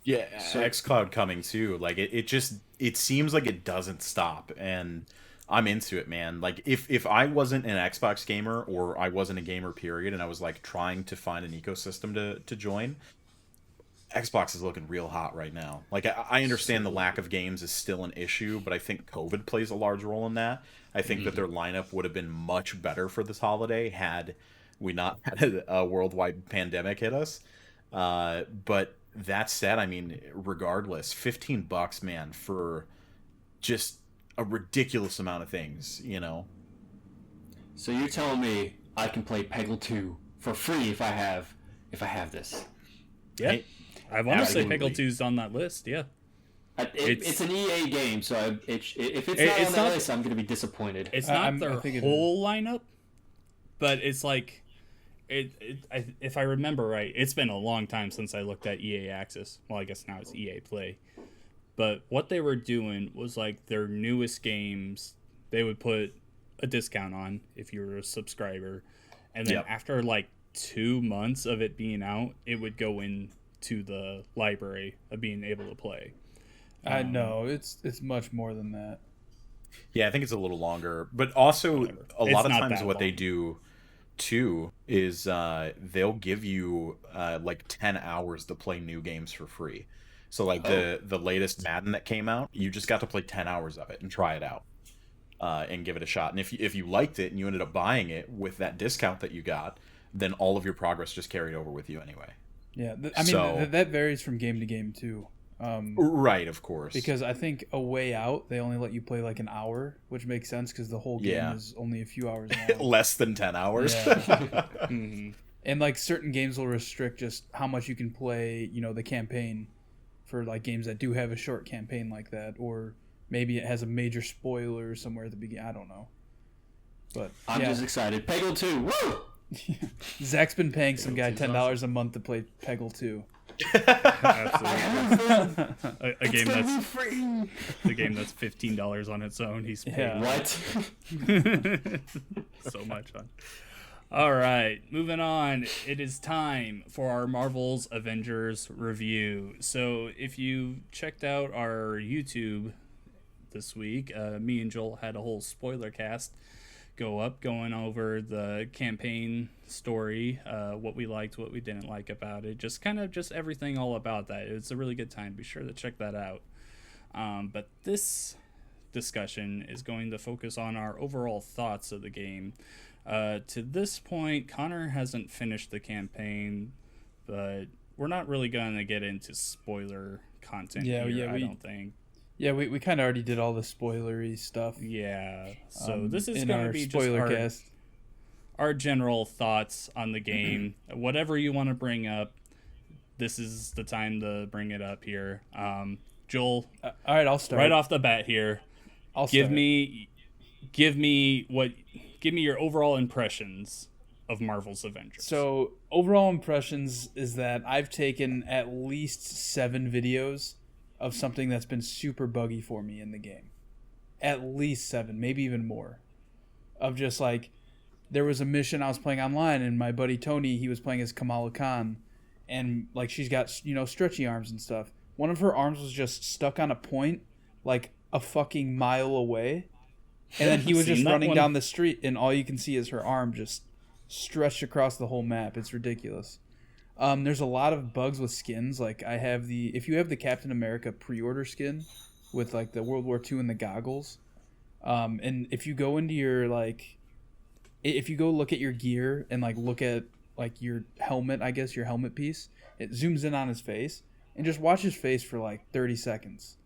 Yeah, xCloud coming too. Like, it seems like it doesn't stop, and I'm into it, man. Like, if I wasn't an Xbox gamer, or I wasn't a gamer period, and I was like trying to find an ecosystem to join, Xbox is looking real hot right now. Like, I understand the lack of games is still an issue, but I think COVID plays a large role in that. I think that their lineup would have been much better for this holiday had we not had a worldwide pandemic hit us. But that said, I mean, regardless, $15, man, for just a ridiculous amount of things, you know? So you're telling me I can play Peggle 2 for free if I have this? Yeah. I want to say Absolutely. Peggle 2's on that list, yeah. It's an EA game, so if it's not on that list, I'm going to be disappointed. It's not their whole lineup, but it's like, if I remember right, it's been a long time since I looked at EA Access. Well, I guess now it's EA Play. But what they were doing was like their newest games, they would put a discount on if you were a subscriber. And then after like 2 months of it being out, it would go into the library of being able to play. I know it's much more than that. Yeah, I think it's a little longer, but also a lot of times what they do too is they'll give you like 10 hours to play new games for free. So like the latest Madden that came out, you just got to play 10 hours of it and try it out and give it a shot. And if you liked it and you ended up buying it with that discount that you got, then all of your progress just carried over with you anyway. Yeah, I mean, that varies from game to game too. Right, of course. Because I think A Way Out, they only let you play like an hour, which makes sense because the whole game is only a few hours long. Less than 10 hours. Yeah. And like certain games will restrict just how much you can play, you know, the campaign for like games that do have a short campaign like that, or maybe it has a major spoiler somewhere at the beginning. I don't know. But I'm just excited. Peggle 2, woo! Zach's been paying some guy $10 a month to play Peggle 2. Absolutely. a game that's free. The game that's $15 on its own. He's paid What? so much on. All right, moving on. It is time for our Marvel's Avengers review. So if you checked out our YouTube this week, me and Joel had a whole spoiler cast going over the campaign story, what we liked, what we didn't like about it, just everything all about that. It's a really good time. Be sure to check that out. But this discussion is going to focus on our overall thoughts of the game. To this point, Connor hasn't finished the campaign, but we're not really going to get into spoiler content here, I don't think. Yeah, we kind of already did all the spoilery stuff. Yeah, so this is going to be spoiler just our general thoughts on the game. Whatever you want to bring up, this is the time to bring it up here. Joel, all right, I'll start. Right off the bat here, give me your overall impressions of Marvel's Avengers. So, overall impressions is that I've taken at least 7 videos of something that's been super buggy for me in the game. At least 7, maybe even more. Of just like, there was a mission I was playing online, and my buddy Tony, he was playing as Kamala Khan, and like she's got, you know, stretchy arms and stuff. One of her arms was just stuck on a point, like a fucking mile away, and then he was just running down the street, and all you can see is her arm just stretched across the whole map. It's ridiculous. There's a lot of bugs with skins. Like if you have the Captain America pre-order skin with like the World War II and the goggles, and if you go into your if you go look at your gear and like look at like your helmet, I guess your helmet piece, it zooms in on his face and just watch his face for like 30 seconds.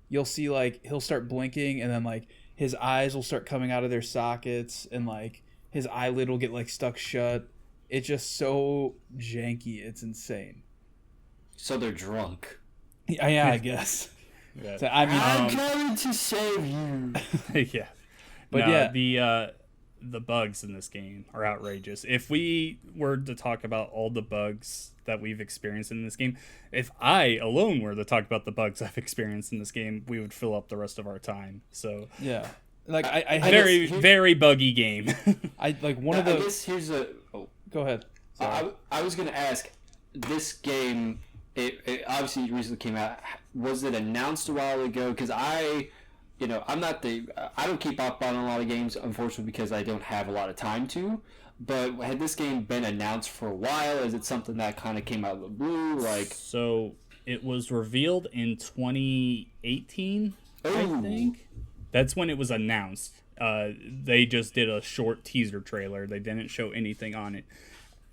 You'll see like he'll start blinking and then like his eyes will start coming out of their sockets and like his eyelid will get like stuck shut. It's just so janky. It's insane. So they're drunk. Yeah, I guess. Yeah. So, I mean, I'm coming to save you. Yeah. But yeah, the bugs in this game are outrageous. If we were to talk about all the bugs that we've experienced in this game, if I alone were to talk about the bugs I've experienced in this game, we would fill up the rest of our time. So yeah, like I very buggy game. I like one of the. I guess here's a. Oh, go ahead. I was gonna ask, this game, it obviously recently came out. Was it announced a while ago? Because I'm not I don't keep up on a lot of games, unfortunately, because I don't have a lot of time to. But had this game been announced for a while? Is it something that kind of came out of the blue? So it was revealed in 2018, I think. That's when it was announced. They just did a short teaser trailer. They didn't show anything on it.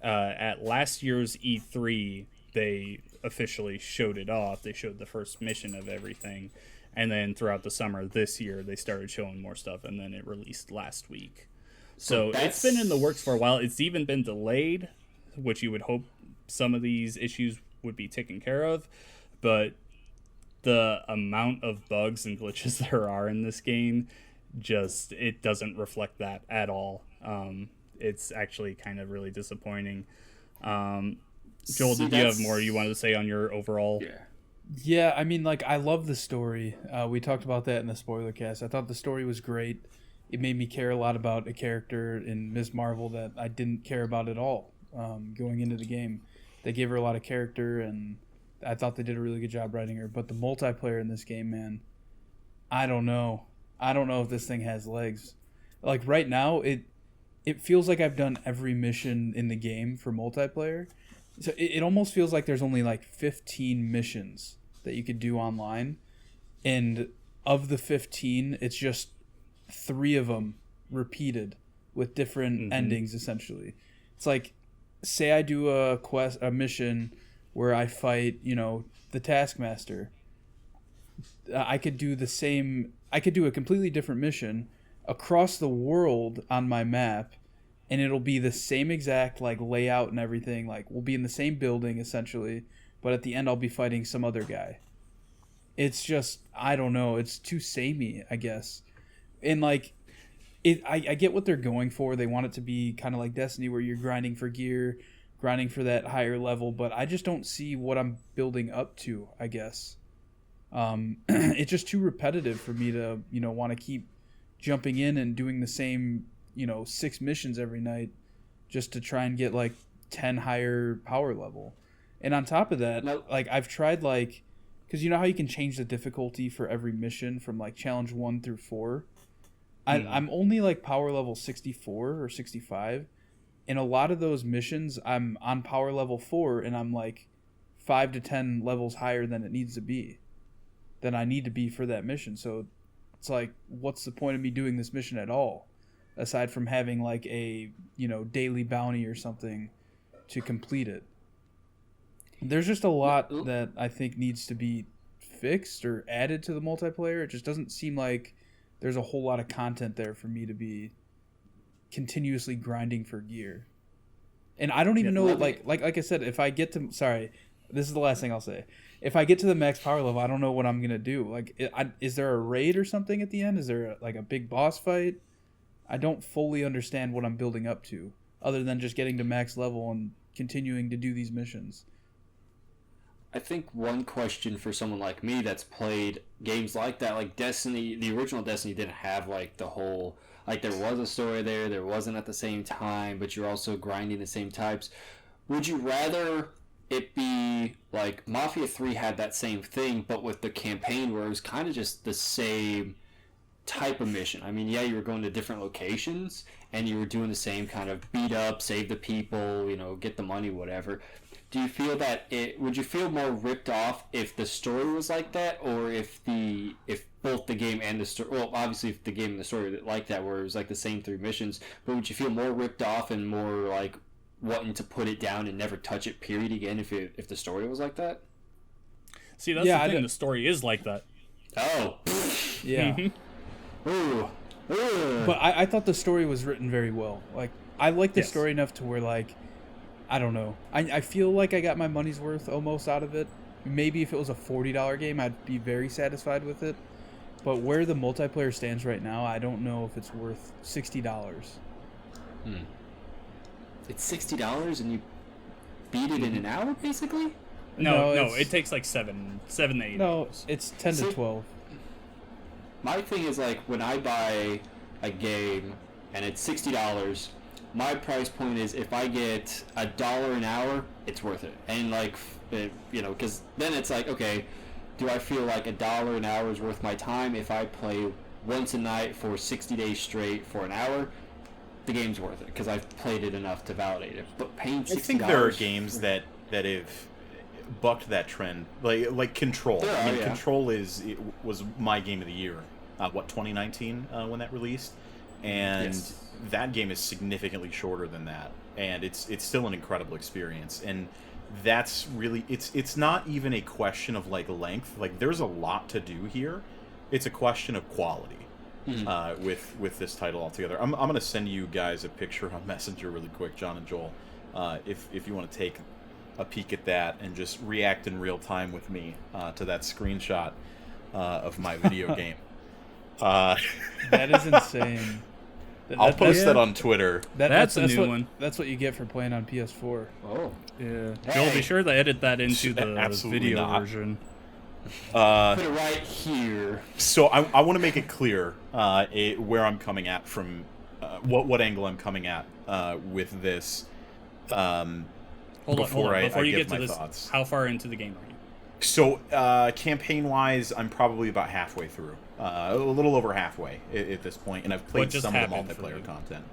At last year's E3, they officially showed it off. They showed the first mission of everything. And then throughout the summer this year, they started showing more stuff, and then it released last week. So it's been in the works for a while. It's even been delayed, which you would hope some of these issues would be taken care of. But the amount of bugs and glitches there are in this game, it doesn't reflect that at all. It's actually kind of really disappointing. Joel, did you have more you wanted to say on your overall? Yeah, I mean, like, I love the story. We talked about that in the spoiler cast. I thought the story was great. It made me care a lot about a character in Ms. Marvel that I didn't care about at all going into the game. They gave her a lot of character, and I thought they did a really good job writing her. But the multiplayer in this game, man, I don't know. I don't know if this thing has legs. Like, right now, it feels like I've done every mission in the game for multiplayer. So it almost feels like there's only like 15 missions that you could do online, and of the 15, it's just 3 of them repeated with different endings. Essentially, it's like, say I do a mission where I fight, the Taskmaster. I could do a completely different mission across the world on my map, and it'll be the same exact like layout and everything. Like, we'll be in the same building essentially, but at the end I'll be fighting some other guy. It's just, I don't know, it's too samey, I guess. And like, I get what they're going for. They want it to be kind of like Destiny, where you're grinding for gear, grinding for that higher level, but I just don't see what I'm building up to, I guess. It's just too repetitive for me to, want to keep jumping in and doing the same 6 missions every night just to try and get like 10 higher power level. And on top of that, like, I've tried, like, because you know how you can change the difficulty for every mission from like challenge 1 through 4. I'm only like power level 64 or 65, and a lot of those missions I'm on power level 4, and I'm like 5 to 10 levels higher than I need to be for that mission. So it's like, what's the point of me doing this mission at all, aside from having like a daily bounty or something to complete it? There's just a lot that I think needs to be fixed or added to the multiplayer. It just doesn't seem like there's a whole lot of content there for me to be continuously grinding for gear. And I don't even know, like I said, if I get to, sorry, this is the last thing I'll say. If I get to the max power level, I don't know what I'm going to do. Like, is there a raid or something at the end? Is there like a big boss fight? I don't fully understand what I'm building up to, other than just getting to max level and continuing to do these missions. I think one question for someone like me that's played games like that, like Destiny, the original Destiny didn't have like the whole, like, there was a story there wasn't at the same time, but you're also grinding the same types. Would you rather it be like Mafia 3 had that same thing, but with the campaign where it was kind of just the same type of mission? I mean, yeah, you were going to different locations and you were doing the same kind of beat up, save the people, get the money, whatever. Do you feel that would you feel more ripped off if the story was like that, or if both the game and the story, well, obviously if the game and the story were like that, where it was like the same 3 missions, but would you feel more ripped off and more like wanting to put it down and never touch it, period, again, if the story was like that? See, that's the thing. The story is like that. Oh. Yeah. Ooh. But I thought the story was written very well. Like, I like the story enough to where, like, I don't know. I feel like I got my money's worth almost out of it. Maybe if it was a $40 game, I'd be very satisfied with it. But where the multiplayer stands right now, I don't know if it's worth $60. It's $60 and you beat it in an hour, basically? No, it takes like 7 to 8 No, hours. it's 10 to 12. My thing is, like, when I buy a game and it's $60, my price point is if I get $1 an hour, it's worth it. And, like, because then it's like, okay, do I feel like $1 an hour is worth my time if I play once a night for 60 days straight for an hour? The game's worth it because I've played it enough to validate it. But paying $60, I think there are games that have bucked that trend, like Control. Control was my game of the year. 2019 when that released, and that game is significantly shorter than that, and it's still an incredible experience. And that's really it's not even a question of like length. Like there's a lot to do here. It's a question of quality. With this title altogether. I'm gonna send you guys a picture on Messenger really quick, John and Joel, if you want to take a peek at that and just react in real time with me to that screenshot of my video game. That is insane. I'll post that on Twitter. That's a new one. That's what you get for playing on PS4. Oh. Yeah. Hey. Joel, be sure to edit that into the Absolutely video not. version. Put it right here. So I want to make it clear where I'm coming at from, what angle I'm coming at with this. Hold on. Before you get to this, thoughts. how far into the game are you? So campaign-wise, I'm probably about halfway through, a little over halfway at this point, and I've played some of the multiplayer content.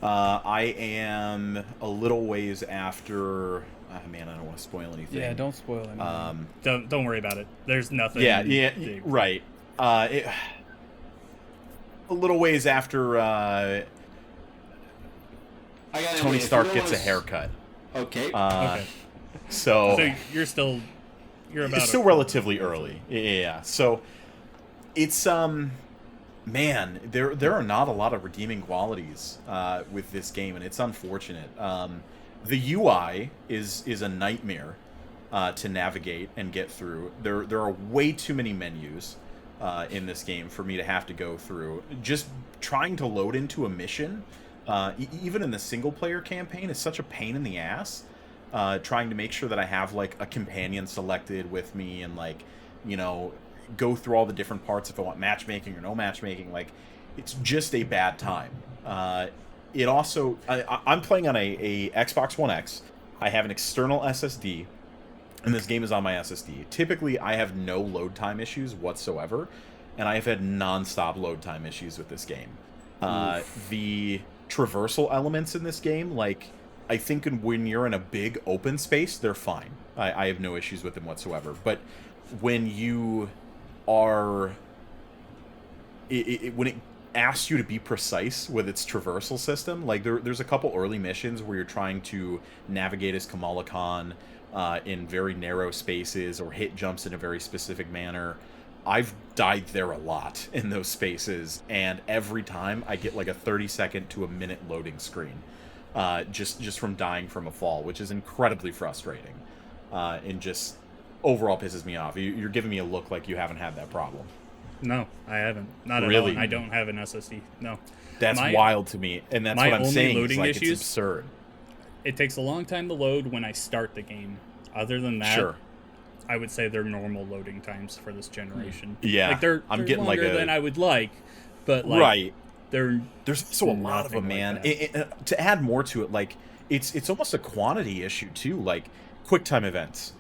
I am a little ways after. Man, I don't want to spoil anything. Yeah, don't spoil anything. Don't worry about it. There's nothing. Yeah, big. Right. A little ways after Tony Stark gets a haircut. Okay. Okay. So you're about. It's still relatively early. Yeah. So it's man, there are not a lot of redeeming qualities with this game, and it's unfortunate. The UI is a nightmare to navigate and get through. There are way too many menus in this game for me to have to go through. Just trying to load into a mission, even in the single player campaign, is such a pain in the ass. Trying to make sure that I have like a companion selected with me and like, go through all the different parts if I want matchmaking or no matchmaking. Like, it's just a bad time. It also, I'm playing on a Xbox One X. I have an external SSD, and this game is on my SSD. Typically, I have no load time issues whatsoever, and I have had non-stop load time issues with this game. The traversal elements in this game, like, I think when you're in a big open space, they're fine. I have no issues with them whatsoever. But when you are... when it asks you to be precise with its traversal system, like there's a couple early missions where you're trying to navigate as Kamala Khan in very narrow spaces or hit jumps in a very specific manner. I've died there a lot in those spaces, and every time I get like a 30-second to a minute loading screen just from dying from a fall, which is incredibly frustrating and just overall pisses me off. You're giving me a look like you haven't had that problem. No, I haven't. Not at all. Really? And I don't have an SSD. No. That's wild to me, and that's what I'm saying. Loading like, issues, it's absurd. It takes a long time to load when I start the game. Other than that, Sure. I would say they're normal loading times for this generation. Yeah, like they're getting longer like than I would like, but like, right. There's so a lot of them, man. To add more to it, like it's almost a quantity issue too. Like QuickTime events,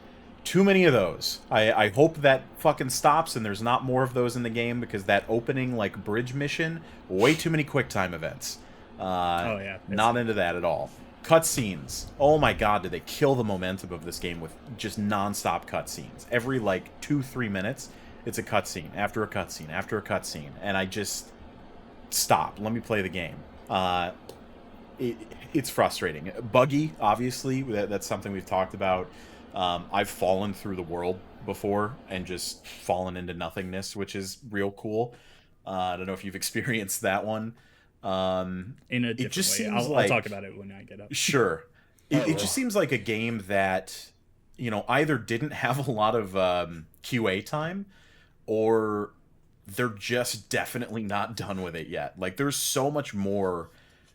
too many of those. I hope that fucking stops and there's not more of those in the game, because that opening like bridge mission, way too many QuickTime events. Oh yeah, not into that at all. Cutscenes. Oh my god, did they kill the momentum of this game with just non-stop cutscenes? Every like 2-3 minutes, it's a cutscene after a cutscene after a cutscene, and I just stop. Let me play the game. It's frustrating. Buggy, obviously, that's something we've talked about. I've fallen through the world before and just fallen into nothingness, which is real cool. I don't know if you've experienced that one. In a different way. I'll talk about it when I get up. Sure. It just seems like a game that, either didn't have a lot of QA time, or they're just definitely not done with it yet. Like, there's so much more.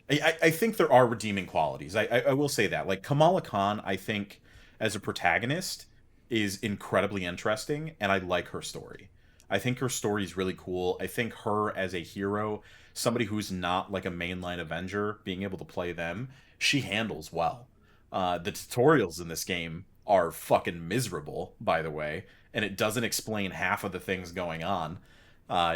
I think there are redeeming qualities. I will say that. Like, Kamala Khan, I think, as a protagonist, is incredibly interesting, and I like her story. I think her story is really cool. I think her as a hero, somebody who's not like a mainline Avenger, being able to play them, she handles well. The tutorials in this game are fucking miserable, by the way, and it doesn't explain half of the things going on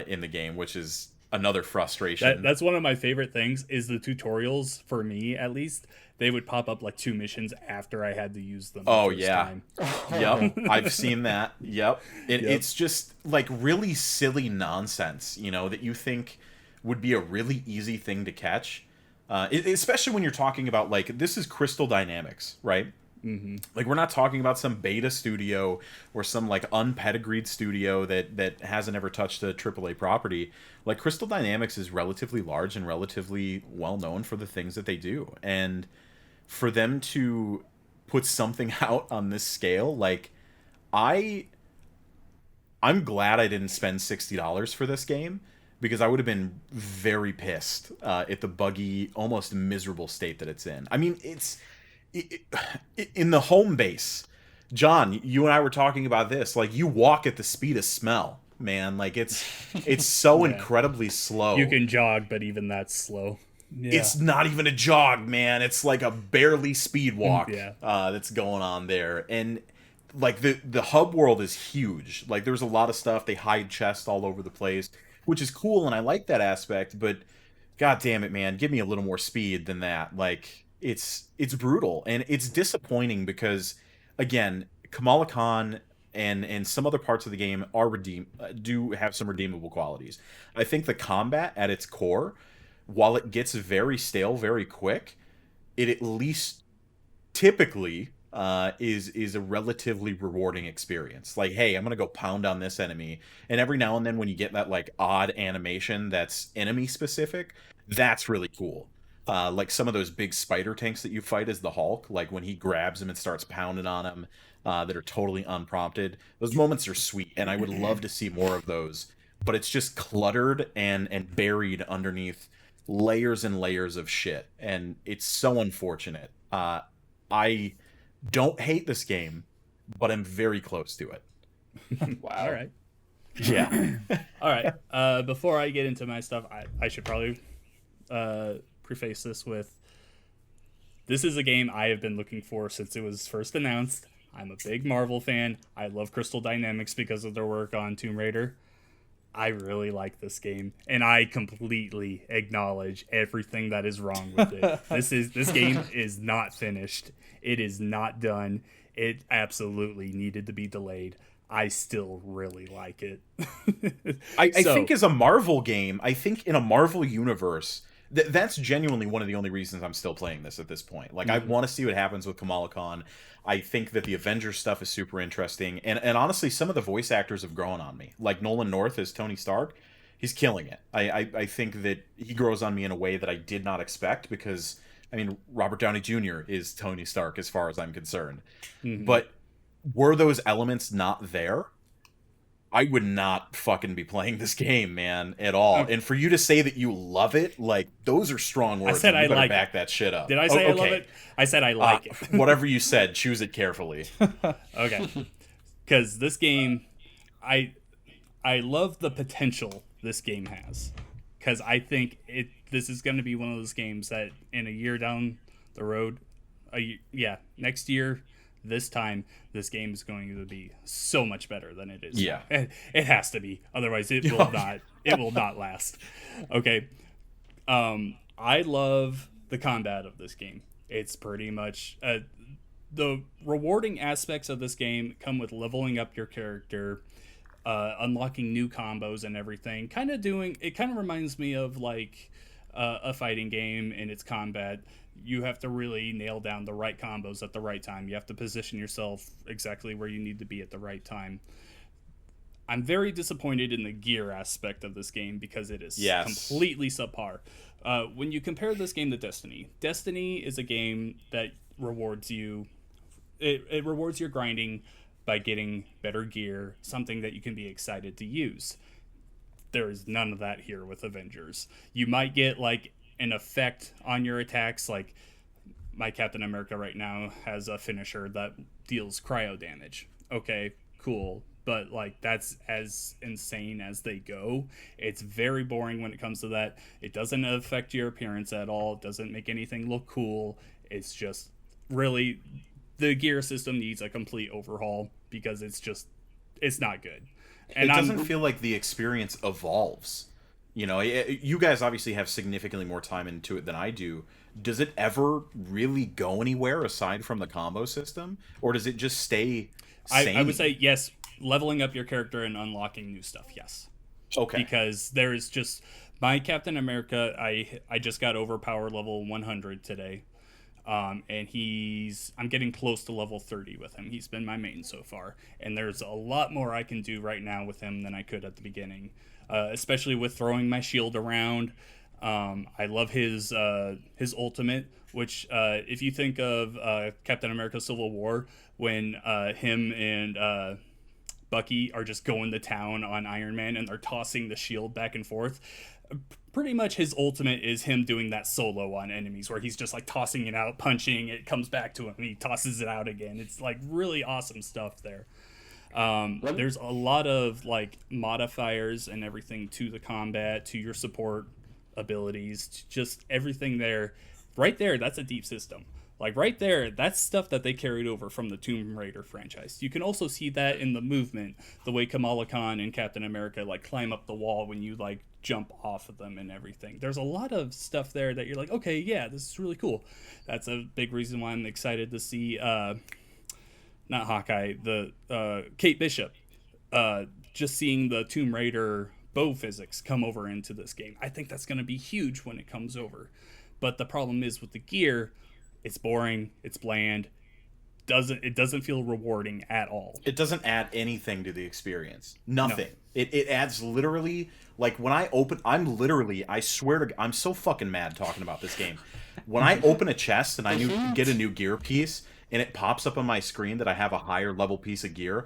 in the game, which is another frustration. That's one of my favorite things is the tutorials, for me at least. They would pop up like 2 missions after I had to use them. Oh, the first yeah. time. Yep, I've seen that. Yep. Yep. It's just like really silly nonsense, you know, that you think would be a really easy thing to catch. Especially when you're talking about, like, this is Crystal Dynamics, right? Mm-hmm. Like, we're not talking about some beta studio or some like unpedigreed studio that hasn't ever touched a AAA property. Like, Crystal Dynamics is relatively large and relatively well known for the things that they do, and for them to put something out on this scale, like, I'm glad I didn't spend $60 for this game, because I would have been very pissed at the buggy, almost miserable state that it's in. I mean, in the home base, John, you and I were talking about this. Like, you walk at the speed of smell, man. Like, it's so Yeah. incredibly slow. You can jog, but even that's slow. Yeah. It's not even a jog, man. It's like a barely speed walk Yeah. that's going on there. And like the hub world is huge. Like, there's a lot of stuff. They hide chests all over the place, which is cool, and I like that aspect, but god damn it, man, give me a little more speed than that. Like, it's brutal, and it's disappointing because, again, Kamala Khan and some other parts of the game do have some redeemable qualities. I think the combat at its core, while it gets very stale very quick, it at least typically is a relatively rewarding experience. Like, hey, I'm gonna go pound on this enemy, and every now and then when you get that like odd animation that's enemy specific, that's really cool. Like some of those big spider tanks that you fight as the Hulk, like when he grabs him and starts pounding on him, that are totally unprompted. Those moments are sweet, and I would love to see more of those. But it's just cluttered and buried underneath layers and layers of shit, and it's so unfortunate. I don't hate this game, but I'm very close to it. Wow. All right. Yeah. All right. Before I get into my stuff, I should probably preface this with, this is a game I have been looking for since it was first announced. I'm a big Marvel fan. I love Crystal Dynamics because of their work on Tomb Raider. I really like this game, and I completely acknowledge everything that is wrong with it. This game is not finished. It is not done. It absolutely needed to be delayed. I still really like it. I think as a Marvel game, I think in a Marvel universe, that's genuinely one of the only reasons I'm still playing this at this point. Like, I want to see what happens with Kamala Khan. I think that the Avengers stuff is super interesting. And honestly, some of the voice actors have grown on me. Like Nolan North as Tony Stark, he's killing it. I think that he grows on me in a way that I did not expect, because, I mean, Robert Downey Jr. is Tony Stark as far as I'm concerned. Mm-hmm. But were those elements not there, I would not fucking be playing this game, man, at all. Okay. And for you to say that you love it, like, those are strong words. I said you I better like back that shit up. Did I say I love it? I said I like it. Whatever you said, choose it carefully. Okay. Because this game, I love the potential this game has. Because I think this is going to be one of those games that in a year down the road, next year, this time, this game is going to be so much better than it is. Yeah. It has to be. Otherwise, it will not. It will not last. Okay. I love the combat of this game. It's pretty much the rewarding aspects of this game come with leveling up your character, unlocking new combos and everything. It kind of reminds me of like a fighting game in its combat. You have to really nail down the right combos at the right time. You have to position yourself exactly where you need to be at the right time. I'm very disappointed in the gear aspect of this game because it is completely subpar. When you compare this game to Destiny is a game that rewards you. It rewards your grinding by getting better gear, something that you can be excited to use. there is none of that here with Avengers. You might get like an effect on your attacks, like my Captain America right now has a finisher that deals cryo damage. Okay, cool. But like that's as insane as they go. It's very boring when it comes to that. It doesn't affect your appearance at all. It doesn't make anything look cool. It's just really the gear system needs a complete overhaul because it's not good. And it doesn't feel like the experience evolves. You know, you guys obviously have significantly more time into it than I do. Does it ever really go anywhere aside from the combo system, or does it just stay same? I would say yes. Leveling up your character and unlocking new stuff, yes. Okay. Because there is just my Captain America. I just got overpower level 100 today, and I'm getting close to level 30 with him. He's been my main so far, and there's a lot more I can do right now with him than I could at the beginning, especially with throwing my shield around. I love his ultimate, which if you think of Captain America Civil War, when him and Bucky are just going to town on Iron Man and they're tossing the shield back and forth. Pretty much his ultimate is him doing that solo on enemies where he's just like tossing it out, punching, it comes back to him, and he tosses it out again. It's like really awesome stuff there. There's a lot of like modifiers and everything to the combat, to your support abilities, to just everything there. Right there, that's a deep system. Like right there, that's stuff that they carried over from the Tomb Raider franchise. You can also see that in the movement, the way Kamala Khan and Captain America like climb up the wall when you like jump off of them and everything. There's a lot of stuff there that you're like, okay, yeah, this is really cool. That's a big reason why I'm excited to see not Hawkeye, the Kate Bishop. Just seeing the Tomb Raider bow physics come over into this game. I think that's going to be huge when it comes over. But the problem is with the gear, it's boring, it's bland, it doesn't feel rewarding at all. It doesn't add anything to the experience. Nothing. No. It adds literally, like when I open, I swear to, I'm so fucking mad talking about this game. When I open a chest and I get a new gear piece and it pops up on my screen that I have a higher level piece of gear,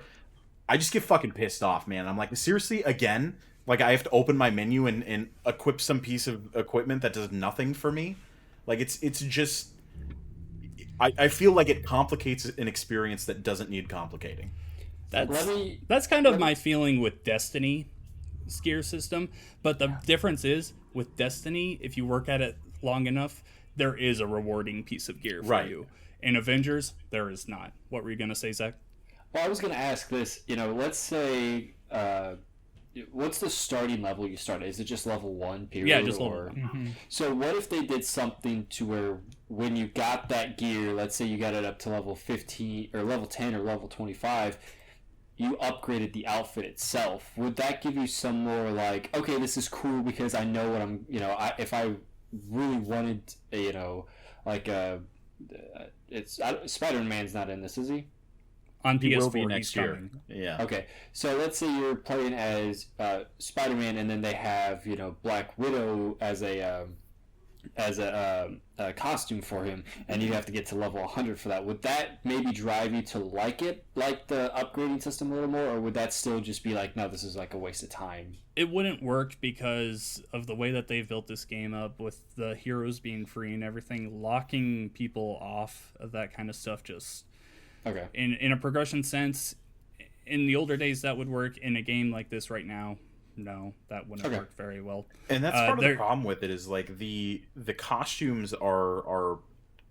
I just get fucking pissed off, man. I'm like, seriously, again? Like I have to open my menu and equip some piece of equipment that does nothing for me? Like it's just... I feel like it complicates an experience that doesn't need complicating. That's kind of my feeling with Destiny gear system, but the difference is with Destiny, if you work at it long enough, there is a rewarding piece of gear for you. In Avengers, there is not. What were you going to say, Zach? Well, I was going to ask this, let's say, what's the starting level you start at? Is it just level 1, period? Yeah, just level 1. Mm-hmm. So what if they did something to where when you got that gear, let's say you got it up to level 15 or level 10 or level 25, you upgraded the outfit itself. Would that give you some more like, okay, this is cool because I know what I'm, if I really wanted, Spider-Man's not in this, is he? On PS4, will be next year. Coming. Yeah. Okay, so let's say you're playing as Spider-Man, and then they have Black Widow as a costume for him, and you have to get to level 100 for that. Would that maybe drive you to like the upgrading system a little more, or would that still just be like, no, this is like a waste of time? It wouldn't work because of the way that they've built this game up with the heroes being free and everything. Locking people off of that kind of stuff just... Okay. In a progression sense, in the older days that would work. In a game like this right now, no, that wouldn't work very well. And that's part of the problem with it is like the costumes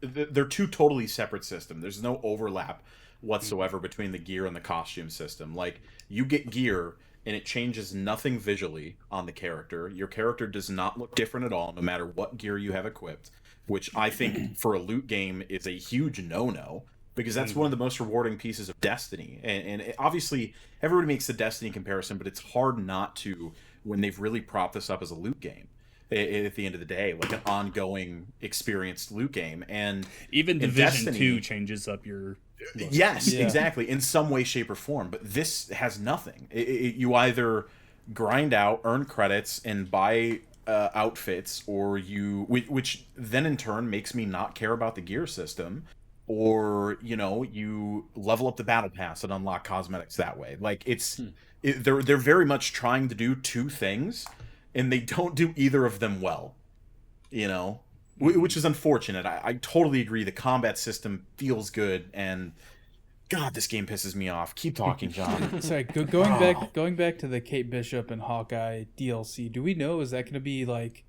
they're two totally separate systems. There's no overlap whatsoever between the gear and the costume system. Like you get gear and it changes nothing visually on the character. Your character does not look different at all, no matter what gear you have equipped, which I think for a loot game is a huge no-no. Because that's one of the most rewarding pieces of Destiny. And obviously, everybody makes the Destiny comparison, but it's hard not to when they've really propped this up as a loot game at the end of the day, like an ongoing, experienced loot game. And even Division 2 changes up your... look. Yes, exactly, in some way, shape, or form. But this has nothing. You either grind out, earn credits, and buy outfits, or which then in turn makes me not care about the gear system. Or you level up the battle pass and unlock cosmetics that way. Like it's they're very much trying to do two things, and they don't do either of them well. You know, which is unfortunate. I totally agree. The combat system feels good, and God, this game pisses me off. Keep talking, John. Sorry, going back to the Kate Bishop and Hawkeye DLC. Do we know, is that going to be like,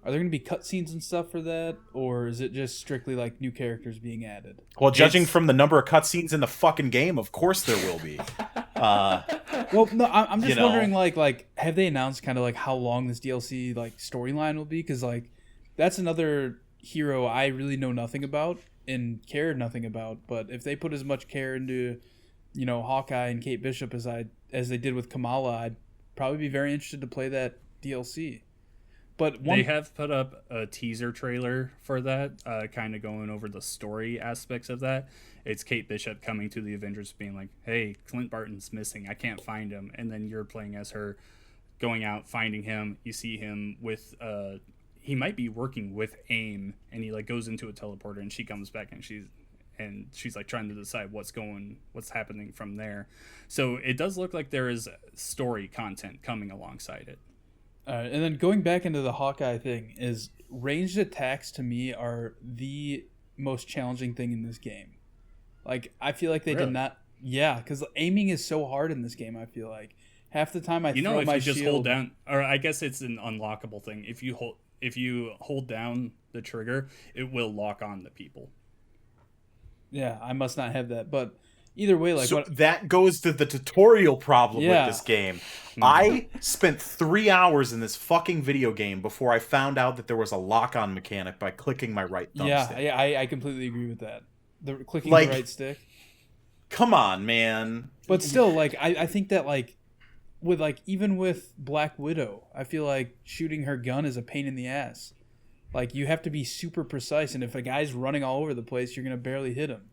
are there going to be cutscenes and stuff for that, or is it just strictly like new characters being added? Well, judging from the number of cutscenes in the fucking game, of course there will be. Well, no, I'm just wondering, like, have they announced kind of like how long this DLC like storyline will be? Because like, that's another hero I really know nothing about and care nothing about. But if they put as much care into, Hawkeye and Kate Bishop as they did with Kamala, I'd probably be very interested to play that DLC. But they have put up a teaser trailer for that, kind of going over the story aspects of that. It's Kate Bishop coming to the Avengers being like, hey, Clint Barton's missing. I can't find him. And then you're playing as her going out, finding him. You see him with, he might be working with AIM, and he like goes into a teleporter, and she comes back, and she's like trying to decide what's happening from there. So it does look like there is story content coming alongside it. And then going back into the Hawkeye thing, is ranged attacks to me are the most challenging thing in this game. Like, I feel like they did not... Yeah, because aiming is so hard in this game, I feel like. Half the time I throw my shield... if you just hold down... Or I guess it's an unlockable thing. If you hold down the trigger, it will lock on the people. Yeah, I must not have that, but... Either way, like, so that goes to the tutorial problem with this game. Mm-hmm. I spent 3 hours in this fucking video game before I found out that there was a lock-on mechanic by clicking my right thumbstick. Yeah, I completely agree with that. Clicking the right stick. Come on, man. But still, like, I think that, like, even with Black Widow, I feel like shooting her gun is a pain in the ass. Like, you have to be super precise, and if a guy's running all over the place, you're gonna barely hit him.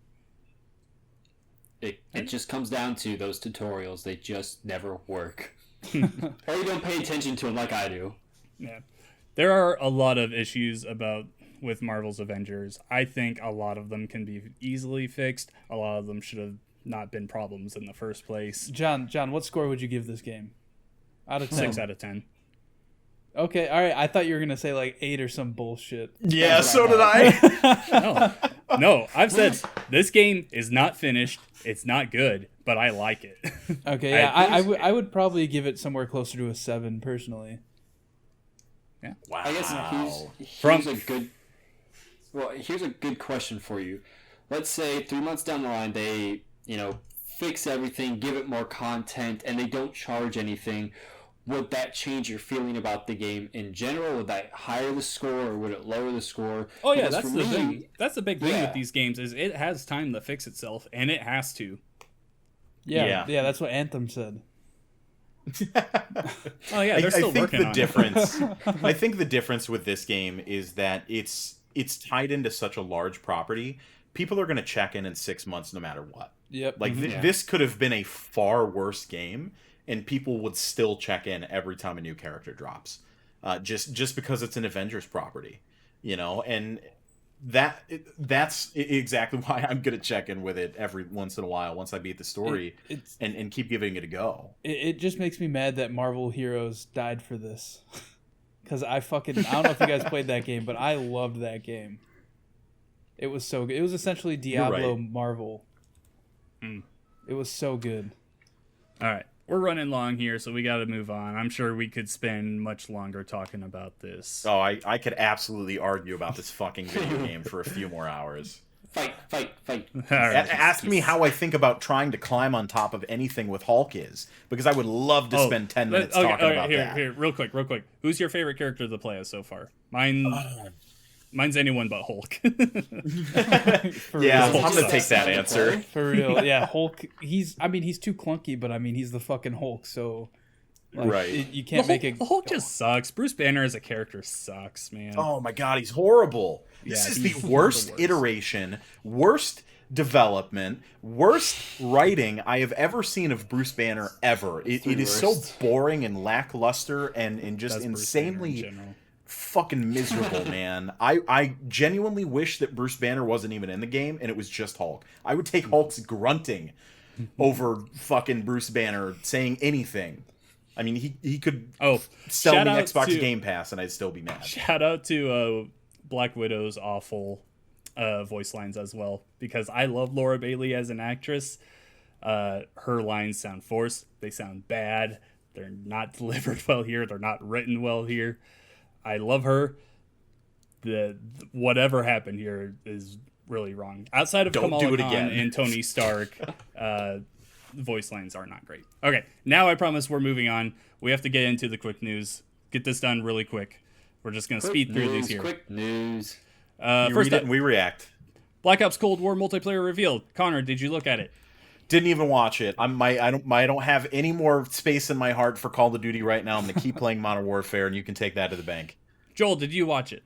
It just comes down to those tutorials. They just never work. Or you don't pay attention to them like I do. Yeah. There are a lot of issues with Marvel's Avengers. I think a lot of them can be easily fixed. A lot of them should have not been problems in the first place. John, what score would you give this game? Out of 10? 6 out of 10. Okay, all right. I thought you were gonna say like 8 or some bullshit. Yeah, so did I. No, I've said this game is not finished. It's not good, but I like it. Okay, yeah, I would probably give it somewhere closer to a 7 personally. Yeah. Wow. I guess here's a good question for you. Let's say 3 months down the line they, fix everything, give it more content, and they don't charge anything. Would that change your feeling about the game in general? Would that higher the score, or would it lower the score? Oh yeah, that's the thing. That's the big thing with these games is it has time to fix itself, and it has to. Yeah, that's what Anthem said. Oh yeah, they're still working on it. I think the difference with this game is that it's tied into such a large property. People are going to check in 6 months no matter what. Yep. Like this could have been a far worse game, and people would still check in every time a new character drops, just because it's an Avengers property, and that's exactly why I'm gonna check in with it every once in a while once I beat the story and keep giving it a go. It just makes me mad that Marvel Heroes died for this, because I don't know if you guys played that game, but I loved that game. It was so good. It was essentially Diablo Marvel. It was so good. All right. We're running long here, so we got to move on. I'm sure we could spend much longer talking about this. Oh, I could absolutely argue about this fucking video game for a few more hours. Fight. All right. Ask me how I think about trying to climb on top of anything with Hulk is, because I would love to spend 10 minutes talking about that. Here, real quick. Who's your favorite character to play as so far? Mine's anyone but Hulk. I'm gonna take that answer. For real, yeah. Hulk. He's too clunky, but he's the fucking Hulk. So, you can't make it. Hulk just sucks. Bruce Banner as a character sucks, man. Oh my god, he's horrible. This is the worst iteration, worst development, worst writing I have ever seen of Bruce Banner ever. It is so boring and lackluster and just insanely fucking miserable, man. I genuinely wish that Bruce Banner wasn't even in the game and it was just Hulk. I would take Hulk's grunting over fucking Bruce Banner saying anything. I mean, he could sell shout me out Xbox to- Game Pass and I'd still be mad. Shout out to Black Widow's awful voice lines as well, because I love Laura Bailey as an actress. Her lines sound forced. They sound bad. They're not delivered well here. They're not written well here. I love her. Whatever happened here is really wrong. Outside of Don't Kamala do it Khan again. and Tony Stark, voice lines are not great. Okay, now I promise we're moving on. We have to get into the quick news. Get this done really quick. We're just going to speed through these here. Quick news. You First read it up, and we react. Black Ops Cold War multiplayer revealed. Connor, did you look at it? Didn't even watch it. I don't have any more space in my heart for Call of Duty right now. I'm gonna keep playing Modern Warfare, and you can take that to the bank. Joel, did you watch it?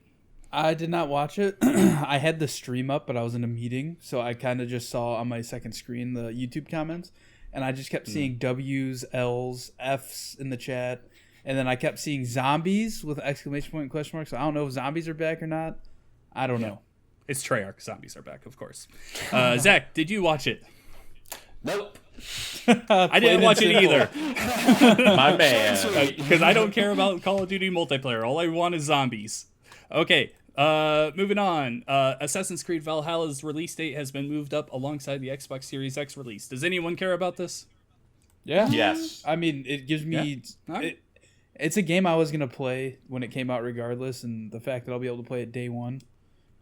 I did not watch it. I had the stream up, but I was in a meeting, so I kind of just saw on my second screen the YouTube comments, and I just kept seeing W's, L's, F's in the chat, and then I kept seeing zombies with exclamation point and question mark. So I don't know if zombies are back or not. I don't know. It's Treyarch. Zombies are back, of course. Zach, did you watch it? Nope. I didn't watch it either, My man. because I don't care about Call of Duty multiplayer. All I want is zombies. Okay, moving on. Assassin's Creed Valhalla's release date has been moved up alongside the Xbox Series X release. Does anyone care about this? Yeah. Yes. I mean, it gives me. All right. It's a game I was gonna play when it came out, regardless, and the fact that I'll be able to play it day one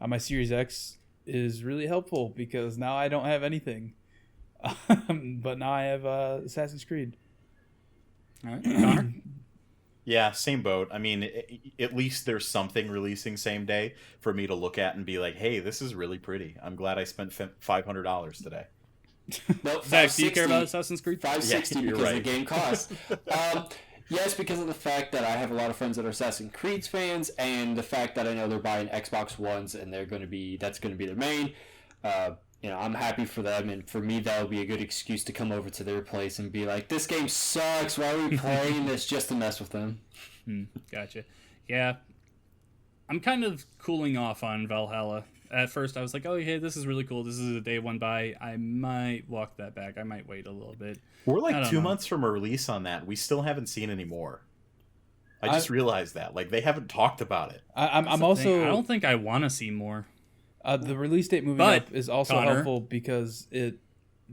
on my Series X is really helpful because now I don't have anything, but now I have Assassin's Creed. All right, Connor. Yeah, same boat. I mean, at least there's something releasing same day for me to look at and be like, hey, this is really pretty. I'm glad I spent $500 today. Nope. Zach, do you care about Assassin's Creed? $560 Yeah, you're because right. the game costs. Yes, because of the fact that I have a lot of friends that are Assassin's Creed fans, and the fact that I know they're buying Xbox Ones and that's going to be their main. I'm happy for them, and for me, that would be a good excuse to come over to their place and be like, "This game sucks. Why are we playing this?" Just to mess with them. Gotcha. Yeah, I'm kind of cooling off on Valhalla. At first, I was like, oh, yeah, this is really cool. This is a day one buy. I might walk that back. I might wait a little bit. We're I like don't 2 know. months from a release on that. We still haven't seen any more. I just realized that. Like, they haven't talked about it. I'm That's the also. thing. I don't think I want to see more. The release date moving But, up is also Connor- helpful because it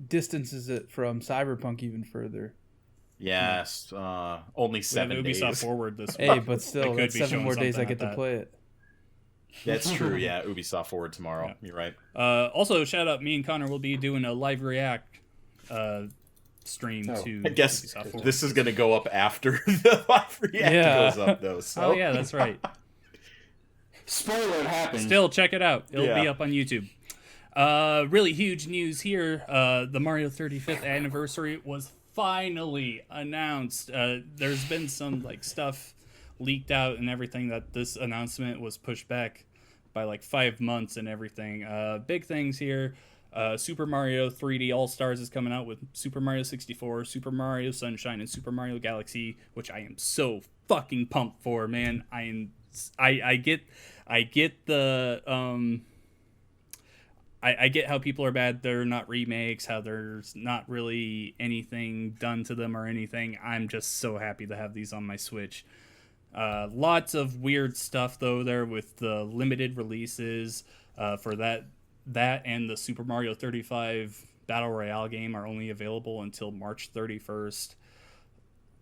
distances it from Cyberpunk even further. Yes, only 7 With Ubisoft days. Forward this Hey, week. but still, could that's be 7 showing more days I something get to at that. play it. That's true, yeah. Ubisoft Forward tomorrow. Yeah. You're right. Also, shout out, me and Connor will be doing a live react stream Oh, to I guess Ubisoft Forward. this is going to go up after the live react Yeah. goes up, though. So. Oh, yeah, that's right. Spoiler, it happened. Still, check it out. It'll be Yeah. up on YouTube. Really huge news here. The Mario 35th anniversary was finally announced. There's been some stuff leaked out and everything that this announcement was pushed back by 5 months and everything. Big things here. Super Mario 3D All-Stars is coming out with Super Mario 64, Super Mario Sunshine, and Super Mario Galaxy, which I am so fucking pumped for, man. I get the I get how people are bad. They're not remakes, how there's not really anything done to them or anything. I'm just so happy to have these on my Switch. Lots of weird stuff though there with the limited releases for that and the Super Mario 35 Battle Royale game are only available until March 31st.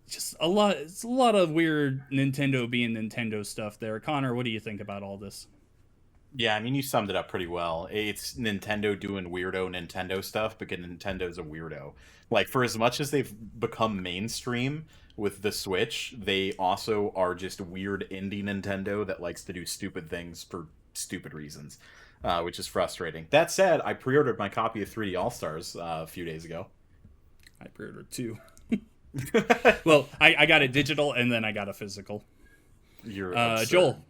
Just a lot. It's a lot of weird Nintendo being Nintendo stuff there. Connor, what do you think about all this? Yeah, I mean, you summed it up pretty well. It's Nintendo doing weirdo Nintendo stuff because Nintendo's a weirdo. For as much as they've become mainstream with the Switch, they also are just weird indie Nintendo that likes to do stupid things for stupid reasons, which is frustrating. That said, I pre-ordered my copy of 3D All-Stars a few days ago. I pre-ordered 2. Well, I got it digital and then I got a physical. You're absurd. Joel.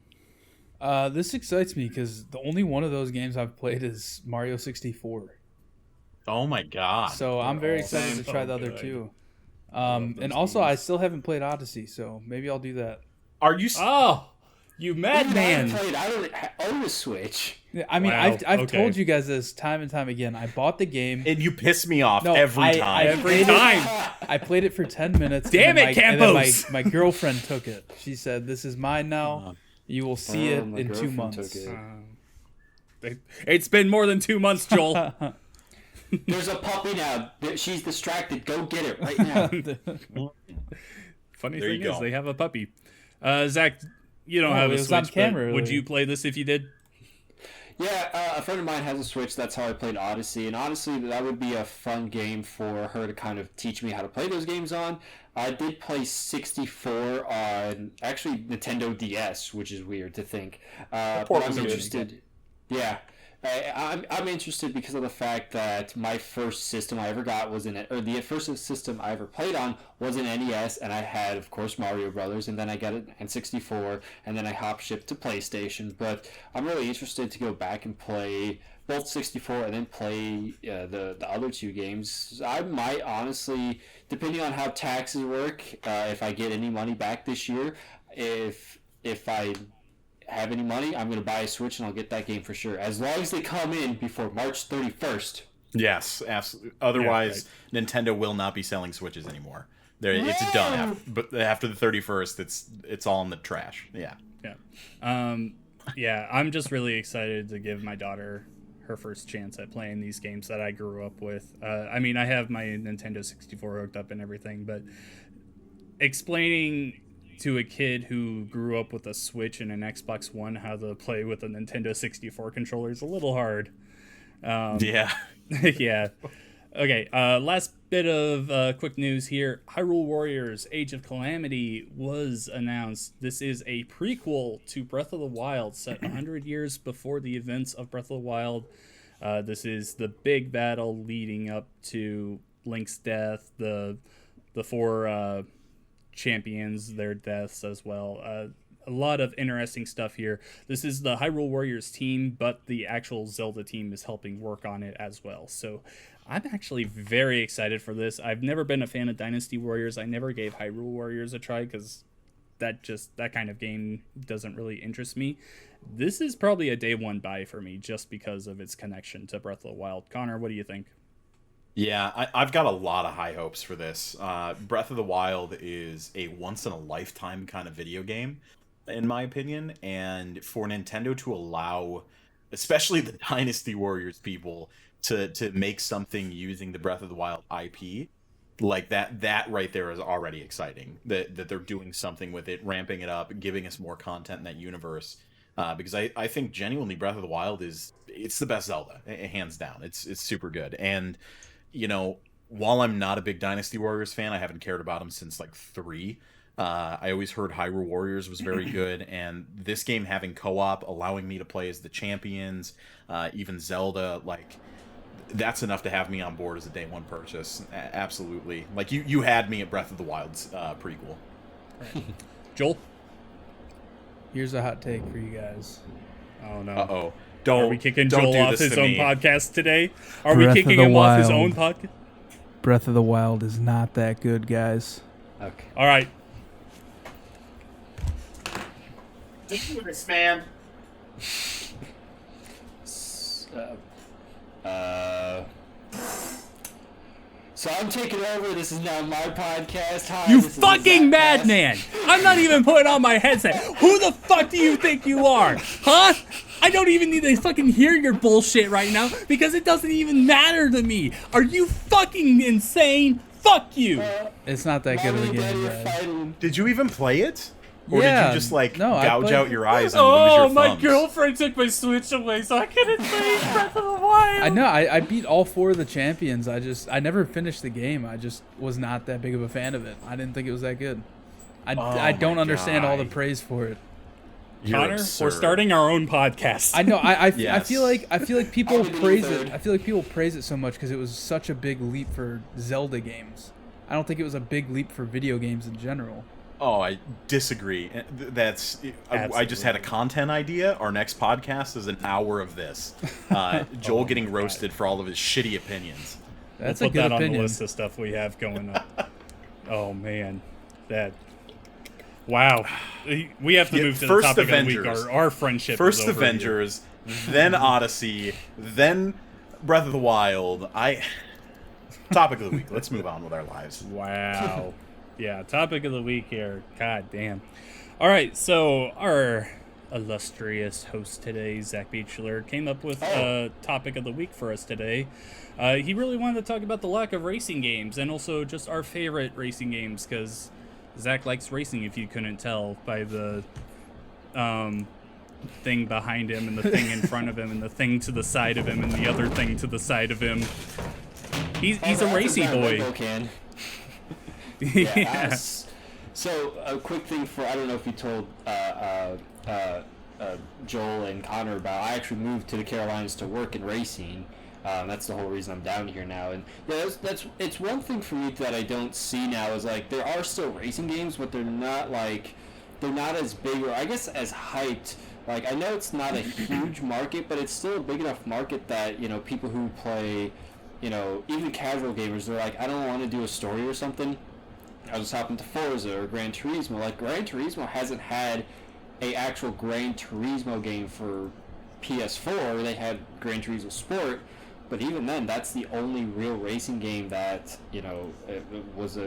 This excites me because the only one of those games I've played is Mario 64. Oh my god. So I'm very all excited to so try the other good. two. Love And those also, games. I still haven't played Odyssey, so maybe I'll do that. Are you... Oh, You madman! I don't own a Switch. I mean, Wow, I've okay. told you guys this time and time again. I bought the game. And you piss me off No, every I- time. Every time. I played it for 10 minutes. Damn and it, then my, and then Campos! my girlfriend took it. She said, "This is mine now. You will see it my in 2 girlfriend months." took it. It's been more than 2 months, Joel. There's a puppy now. She's distracted. Go get it right now. Funny There thing you is, go. they have a puppy. Zach, you don't Oh, have it a was on Switch, camera, but would really. you play this if you did? Yeah, a friend of mine has a Switch. That's how I played Odyssey, and honestly, that would be a fun game for her to kind of teach me how to play those games on. I did play 64 on actually Nintendo DS, which is weird to think. port But was I'm good. interested. Yeah. I'm interested because of the fact that my first system I ever got was the first system I ever played on was an NES, and I had, of course, Mario Brothers, and then I got an N64, and then I hop shipped to PlayStation. But I'm really interested to go back and play both 64 and then play the other two games. I might honestly, depending on how taxes work, if I get any money back this year, if I have any money, I'm going to buy a Switch and I'll get that game for sure. As long as they come in before March 31st. Yes, absolutely. Otherwise, Nintendo will not be selling Switches anymore. It's done. But after the 31st, it's all in the trash. Yeah. Yeah, I'm just really excited to give my daughter her first chance at playing these games that I grew up with. I mean, I have my Nintendo 64 hooked up and everything, but explaining to a kid who grew up with a Switch and an Xbox One how to play with a Nintendo 64 controller is a little hard. Yeah. Yeah. Okay, last bit of quick news here. Hyrule Warriors Age of Calamity was announced. This is a prequel to Breath of the Wild, set 100 years before the events of Breath of the Wild. This is the big battle leading up to Link's death, the four champions, their deaths as well. A lot of interesting stuff here. This is the Hyrule Warriors team, but the actual Zelda team is helping work on it as well. So I'm actually very excited for this. I've never been a fan of Dynasty Warriors. I never gave Hyrule Warriors a try because that kind of game doesn't really interest me. This is probably a day one buy for me just because of its connection to Breath of the Wild. Connor, what do you think? Yeah, I've got a lot of high hopes for this. Breath of the Wild is a once-in-a-lifetime kind of video game, in my opinion, and for Nintendo to allow, especially the Dynasty Warriors people, to make something using the Breath of the Wild IP, like that right there is already exciting. That they're doing something with it, ramping it up, giving us more content in that universe. Because I think genuinely Breath of the Wild it's the best Zelda, hands down. It's super good. And you know, while I'm not a big Dynasty Warriors fan, I haven't cared about them since like 3. I always heard Hyrule Warriors was very good, and this game having co-op, allowing me to play as the champions, even Zelda, like that's enough to have me on board as a day one purchase. Absolutely, like you had me at Breath of the Wild's prequel. Joel? Here's a hot take for you guys. Oh, no. Uh-oh. Are we kicking don't Joel do off this his to own me. podcast today? Are Breath we of kicking the him off his own Wild. podcast? Breath of the Wild is not that good, guys. Okay. All right. This man. So I'm taking over. This is now my podcast. Hi, You this is the fucking Zach madman! I'm not even putting on my headset. Who the fuck do you think you are? Huh? I don't even need to fucking hear your bullshit right now because it doesn't even matter to me. Are you fucking insane? Fuck you! It's not that good of a Mommy and game, Daddy are guys. fighting. Did you even play it? Or Yeah, did you just like no, I gouge played- out your eyes and lose your Oh, my thumbs? girlfriend took my Switch away, so I couldn't play Breath of the Wild. I know. I beat all 4 of the champions. I never finished the game. I just was not that big of a fan of it. I didn't think it was that good. I my don't understand all the guy. praise for it. You're Connor, absurd. we're starting our own podcast. I know. I Yes. feel like people I'm gonna be praise third. it. I feel like people praise it so much because it was such a big leap for Zelda games. I don't think it was a big leap for video games in general. Oh, I disagree. That's I just had a content idea. Our next podcast is an hour of this. Joel getting roasted for all of his shitty opinions. That's we'll a put good that on opinion. the list of stuff we have going up. Oh man, that Wow. We have to move to the First topic of the week. Avengers. Our friendship First is over Avengers, then Odyssey, then Breath of the Wild. Topic of the week. Let's move on with our lives. here. Wow. Yeah, topic of the week here. God damn. All right, so our illustrious host today, Zach Beachler, came up with a topic of the week for us today. He really wanted to talk about the lack of racing games and also just our favorite racing games, because Zach likes racing, if you couldn't tell by the thing behind him and the thing in front of him and the thing to the side of him and the other thing to the side of him. He's a racy boy. Yeah. So a quick thing for, I don't know if you told Joel and Connor about, I actually moved to the Carolinas to work in racing. That's the whole reason I'm down here now. And yeah, it's one thing for me that I don't see now is like there are still racing games, but they're not as big or I guess as hyped. Like I know it's not a huge market, but it's still a big enough market that, you know, people who play, you know, even casual gamers, they're like, I don't want to do a story or something. I'll just hop into Forza or Gran Turismo. Like Gran Turismo hasn't had a actual Gran Turismo game for PS4. They had Gran Turismo Sport, but even then, that's the only real racing game that, you know, was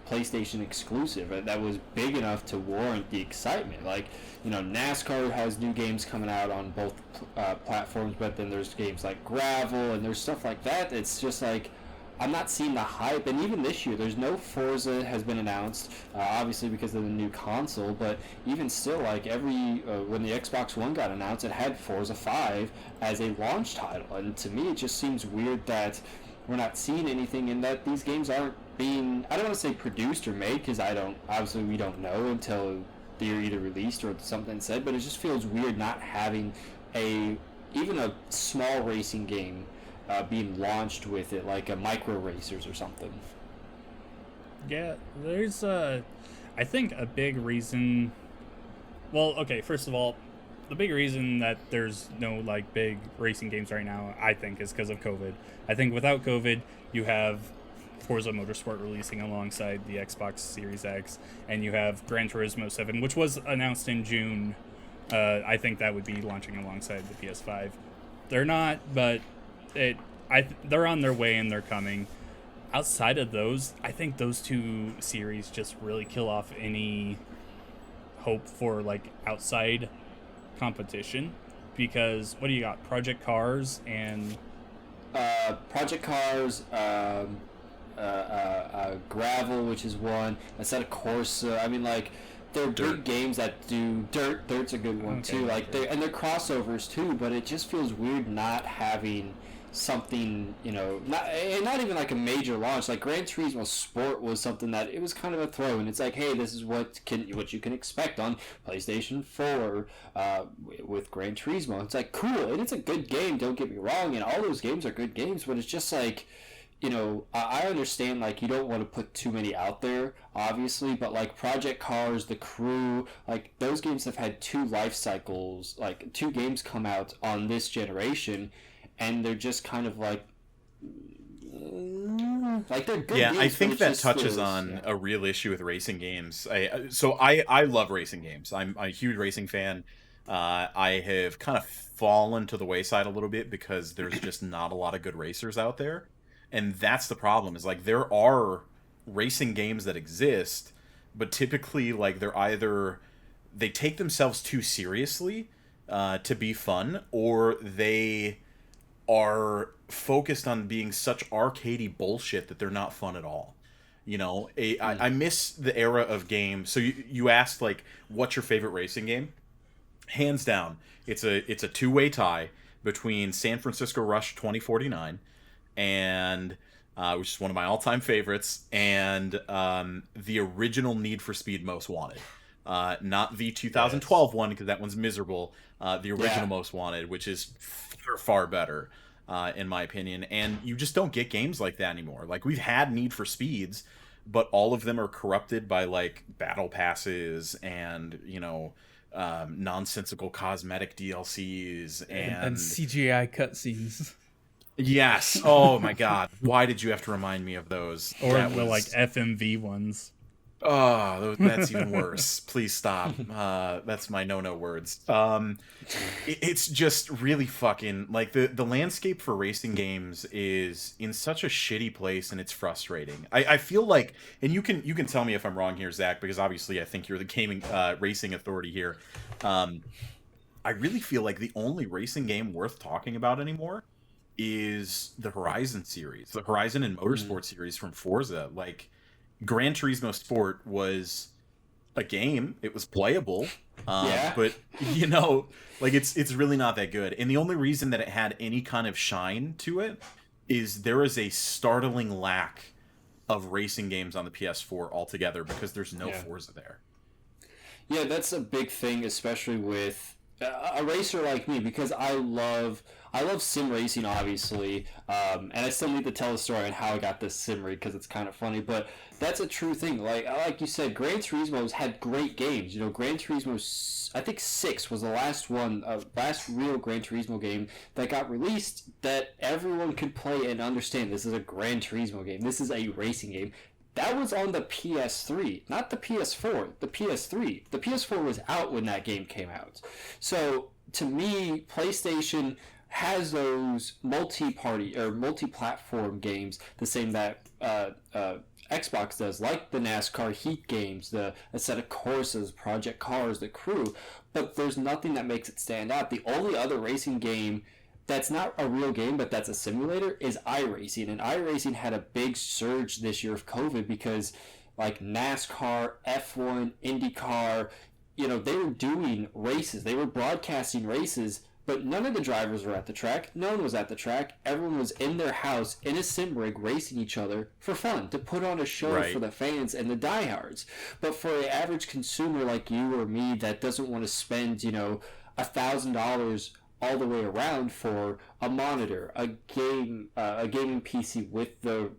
PlayStation exclusive. That was big enough to warrant the excitement. Like, you know, NASCAR has new games coming out on both platforms, but then there's games like Gravel and there's stuff like that. It's just like, I'm not seeing the hype, and even this year, there's no Forza has been announced, obviously because of the new console, but even still, like when the Xbox One got announced, it had Forza 5 as a launch title, and to me, it just seems weird that we're not seeing anything, and that these games aren't being, I don't want to say produced or made, because obviously we don't know until they're either released or something said, but it just feels weird not having even a small racing game being launched with it, like a Micro Racers or something. Yeah, there's I think a big reason. Well, okay, first of all, the big reason that there's no like big racing games right now, I think, is because of COVID. I think without COVID, you have Forza Motorsport releasing alongside the Xbox Series X, and you have Gran Turismo 7, which was announced in June. I think that would be launching alongside the PS5. They're not, but they're on their way and they're coming. Outside of those, I think those two series just really kill off any hope for like outside competition, because what do you got? Project Cars and Gravel, which is one. Assetto Corsa. I mean, like, they're big games that do Dirt. Dirt's a good one too. Like they're crossovers too, but it just feels weird not having something, you know, not even like a major launch. Like Gran Turismo Sport was something that it was kind of a throw, and it's like, hey, this is what you can expect on PlayStation 4 with Gran Turismo. It's like cool, and it's a good game. Don't get me wrong, and all those games are good games, but it's just like, you know, I understand, like, you don't want to put too many out there, obviously, but, like, Project Cars, The Crew, like, those games have had 2 life cycles, like, 2 games come out on this generation, and they're just kind of, like they're good games, I think that touches those, on a real issue with racing games. I love racing games. I'm a huge racing fan. I have kind of fallen to the wayside a little bit because there's just not a lot of good racers out there. And that's the problem, is like there are racing games that exist, but typically like they take themselves too seriously to be fun, or they are focused on being such arcadey bullshit that they're not fun at all. You know, I miss the era of games. So you asked, like, what's your favorite racing game? Hands down, it's a 2-way tie between San Francisco Rush 2049 and which is one of my all-time favorites, and the original Need for Speed Most Wanted. Not the 2012 one, because that one's miserable. The original Most Wanted, which is far better, in my opinion. And you just don't get games like that anymore. Like, we've had Need for Speeds, but all of them are corrupted by, like, battle passes and, you know, nonsensical cosmetic DLCs and CGI cutscenes. Yes. Oh my God. Why did you have to remind me of those? Or the like FMV ones. Oh, that's even worse. Please stop. That's my no words. It's just really fucking like the landscape for racing games is in such a shitty place, and it's frustrating. I feel like, and you can tell me if I'm wrong here, Zach, because obviously I think you're the gaming racing authority here. I really feel like the only racing game worth talking about anymore is the Horizon series, the Horizon and Motorsport series from Forza. Like, Gran Turismo Sport was a game. It was playable. Yeah. But, like, it's really not that good. And the only reason that it had any kind of shine to it is there is a startling lack of racing games on the PS4 altogether because there's no Forza there. Yeah, that's a big thing, especially with a racer like me, because I love sim racing, obviously, and I still need to tell the story on how I got this sim rig because it's kind of funny. But that's a true thing. Like you said, Gran Turismo's had great games. Gran Turismo, I think 6 was the last real Gran Turismo game that got released that everyone could play and understand. This is a Gran Turismo game. This is a racing game. That was on the PS3, not the PS4, the PS3. The PS4 was out when that game came out. So, to me, PlayStation has those multi-party or multi-platform games, the same that Xbox does, like the NASCAR Heat games, the Assetto Corsas, Project Cars, the Crew, but there's nothing that makes it stand out. The only other racing game that's not a real game, but that's a simulator, is iRacing. And iRacing had a big surge this year of COVID because, like, NASCAR, F1, IndyCar, they were doing races. They were broadcasting races, but none of the drivers were at the track. No one was at the track. Everyone was in their house in a sim rig racing each other for fun, to put on a show for the fans and the diehards. But for an average consumer like you or me that doesn't want to spend, $1,000 all the way around for a monitor, a gaming PC with the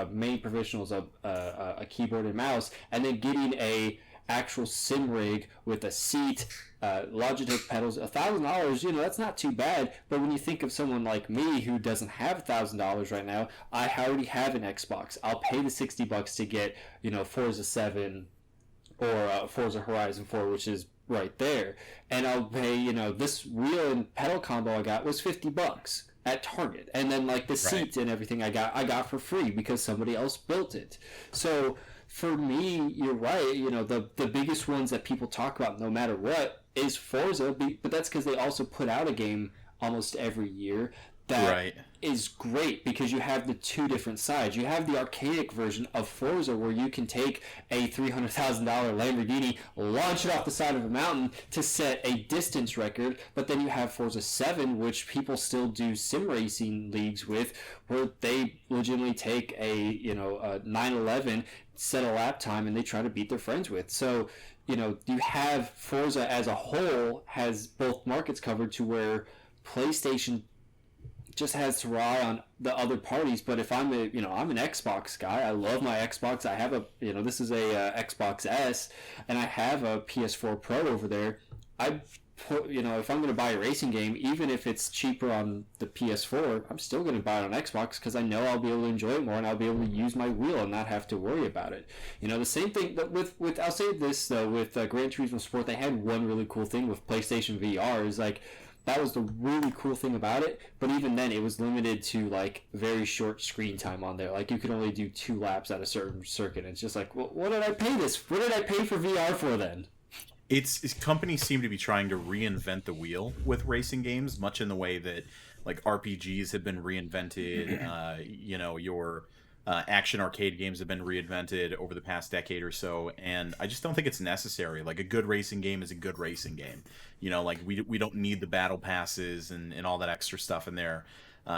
main provisionals of a keyboard and mouse, and then getting a actual sim rig with a seat, Logitech pedals, $1,000, that's not too bad. But when you think of someone like me who doesn't have $1,000 right now, I already have an Xbox. I'll pay the $60 to get, Forza 7 or Forza Horizon 4, which is right there, and I'll pay, this wheel and pedal combo I got was $50 at Target, and then like the seats and everything I got for free because somebody else built it. So for me, you're right. The biggest ones that people talk about no matter what is Forza, but that's because they also put out a game almost every year that is great because you have the two different sides. You have the archaic version of Forza where you can take a $300,000 Lamborghini, launch it off the side of a mountain to set a distance record, but then you have Forza 7, which people still do sim racing leagues with, where they legitimately take a 911, set a lap time, and they try to beat their friends with. So, you have Forza as a whole has both markets covered to where PlayStation just has to rely on the other parties. But if I'm I'm an Xbox guy, I love my Xbox. I have this is a Xbox S, and I have a PS4 Pro over there. I put, if I'm going to buy a racing game, even if it's cheaper on the PS4, I'm still going to buy it on Xbox because I know I'll be able to enjoy it more and I'll be able to use my wheel and not have to worry about it. The same thing that with I'll say this though, with Gran Turismo Sport, they had one really cool thing with PlayStation VR is like, that was the really cool thing about it, but even then it was limited to like very short screen time on there. Like you could only do 2 laps at a certain circuit. It's just like, well, what did I pay for VR for then? It's companies seem to be trying to reinvent the wheel with racing games, much in the way that like RPGs have been reinvented. Your action arcade games have been reinvented over the past decade or so, and I just don't think it's necessary. Like, a good racing game is a good racing game. Like we don't need the battle passes and all that extra stuff in there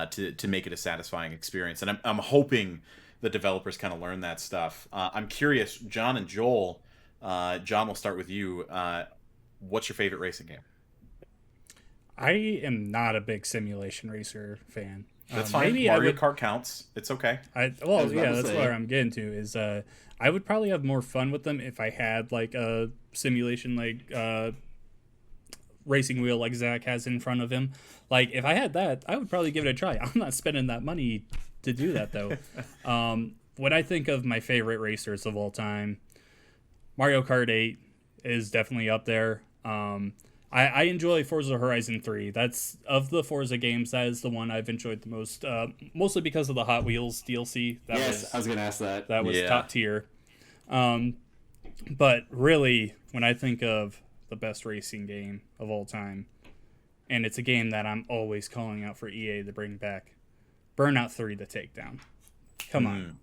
to make it a satisfying experience. And I'm hoping the developers kind of learn that stuff. I'm curious, John and Joel. John, we'll start with you. What's your favorite racing game? I am not a big simulation racer fan. That's fine. Maybe Mario Kart counts. It's okay. That's where I'm getting to. Is I would probably have more fun with them if I had like a simulation racing wheel like Zach has in front of him. Like if I had that, I would probably give it a try. I'm not spending that money to do that though. When I think of my favorite racers of all time, Mario Kart 8 is definitely up there. I enjoy Forza Horizon 3. That's, of the Forza games, that is the one I've enjoyed the most, mostly because of the Hot Wheels DLC. I was going to ask that. That was top tier. But really, when I think of the best racing game of all time, and it's a game that I'm always calling out for EA to bring back, Burnout 3: The Takedown. Come on.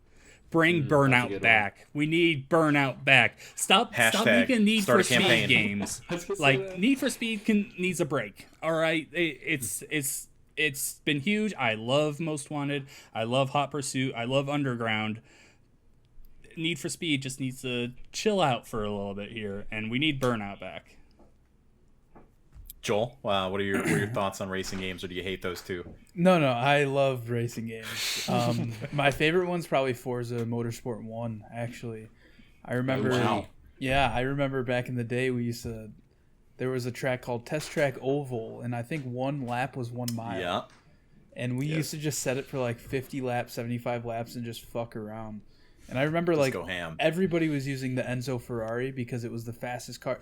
Bring Burnout back. We need Burnout back. Stop making Need for Speed games. Like, Need for Speed needs a break. All right? It's been huge. I love Most Wanted. I love Hot Pursuit. I love Underground. Need for Speed just needs to chill out for a little bit here, and we need Burnout back. Joel, what are your thoughts on racing games, or do you hate those two? No, I love racing games. My favorite one's probably Forza Motorsport 1, actually. I remember, I remember back in the day there was a track called Test Track Oval, and I think one lap was 1 mile. Yeah. And we used to just set it for like 50 laps, 75 laps, and just fuck around. And I remember just go ham. Everybody was using the Enzo Ferrari because it was the fastest car.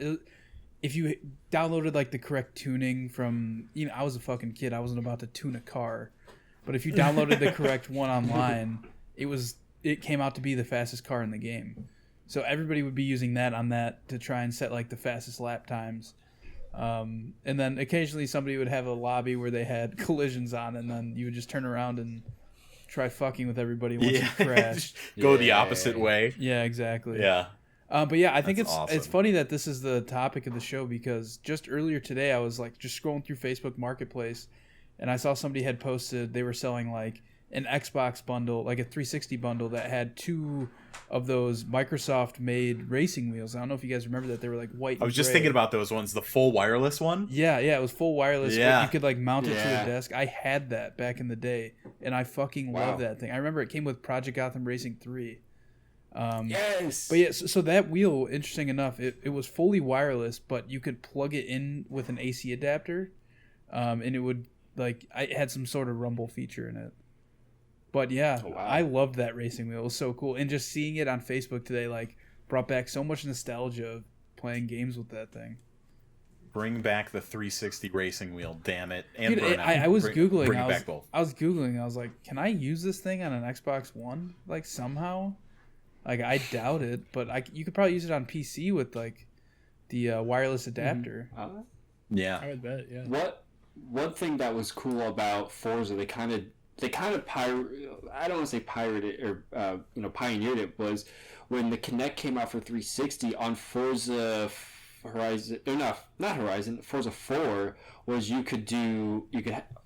If you downloaded like the correct tuning from, I was a fucking kid. I wasn't about to tune a car, but if you downloaded the correct one online, it came out to be the fastest car in the game. So everybody would be using that on that to try and set like the fastest lap times. And then occasionally somebody would have a lobby where they had collisions on, and then you would just turn around and try fucking with everybody once you crash. Go the opposite way. Yeah, exactly. Yeah. But yeah, I think it's awesome. It's funny that this is the topic of the show, because just earlier today I was like just scrolling through Facebook Marketplace, and I saw somebody had posted they were selling like an Xbox bundle, like a 360 bundle that had 2 of those Microsoft made racing wheels. I don't know if you guys remember that. They were like white. I was just thinking about those ones, the full wireless one. Yeah, it was full wireless. Yeah. You could like mount it to a desk. I had that back in the day, and I fucking love that thing. I remember it came with Project Gotham Racing 3. Yes. But yeah, so that wheel, interesting enough, it was fully wireless, but you could plug it in with an AC adapter, and it would it had some sort of rumble feature in it. But yeah, I loved that racing wheel. It was so cool, and just seeing it on Facebook today brought back so much nostalgia of playing games with that thing. Bring back the 360 racing wheel, damn it! And Dude, Burnout. I was googling. Bring back both. I was googling. I was like, can I use this thing on an Xbox One somehow? I doubt it, but you could probably use it on PC with the wireless adapter. Yeah, I would bet. Yeah. One thing that was cool about Forza, they kind of I don't want to say pirated or pioneered it, was when the Kinect came out for 360 on Forza Horizon, or not Horizon, Forza 4, was you could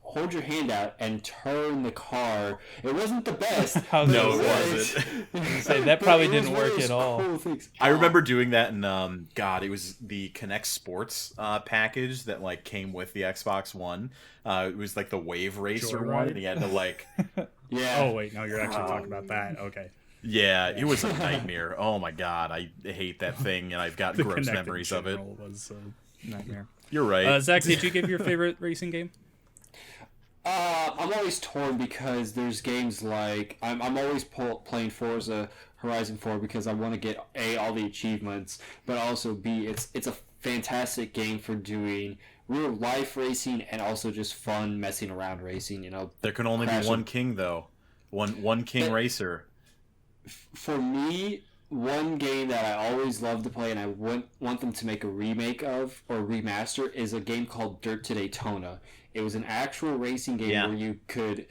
hold your hand out and turn the car. It wasn't the best. No, it wasn't. Say that probably didn't work at all. Cool I remember doing that in it was the Kinect Sports package that came with the Xbox One. It was the Wave Racer one, and you had to yeah. Oh wait, no, you're actually talking about that. Okay. Yeah, it was a nightmare. Oh my god, I hate that thing, and I've got gross Kinect memories of it. Was a nightmare. You're right. Zach, did you give your favorite racing game? I'm always torn because there's games like I'm always playing Forza Horizon 4 because I want to get all the achievements, but also B, it's a fantastic game for doing real life racing and also just fun messing around racing. There can only be one king though, one king racer. For me, one game that I always love to play and I want them to make a remake of or remaster is a game called Dirt to Daytona. It was an actual racing game where you could,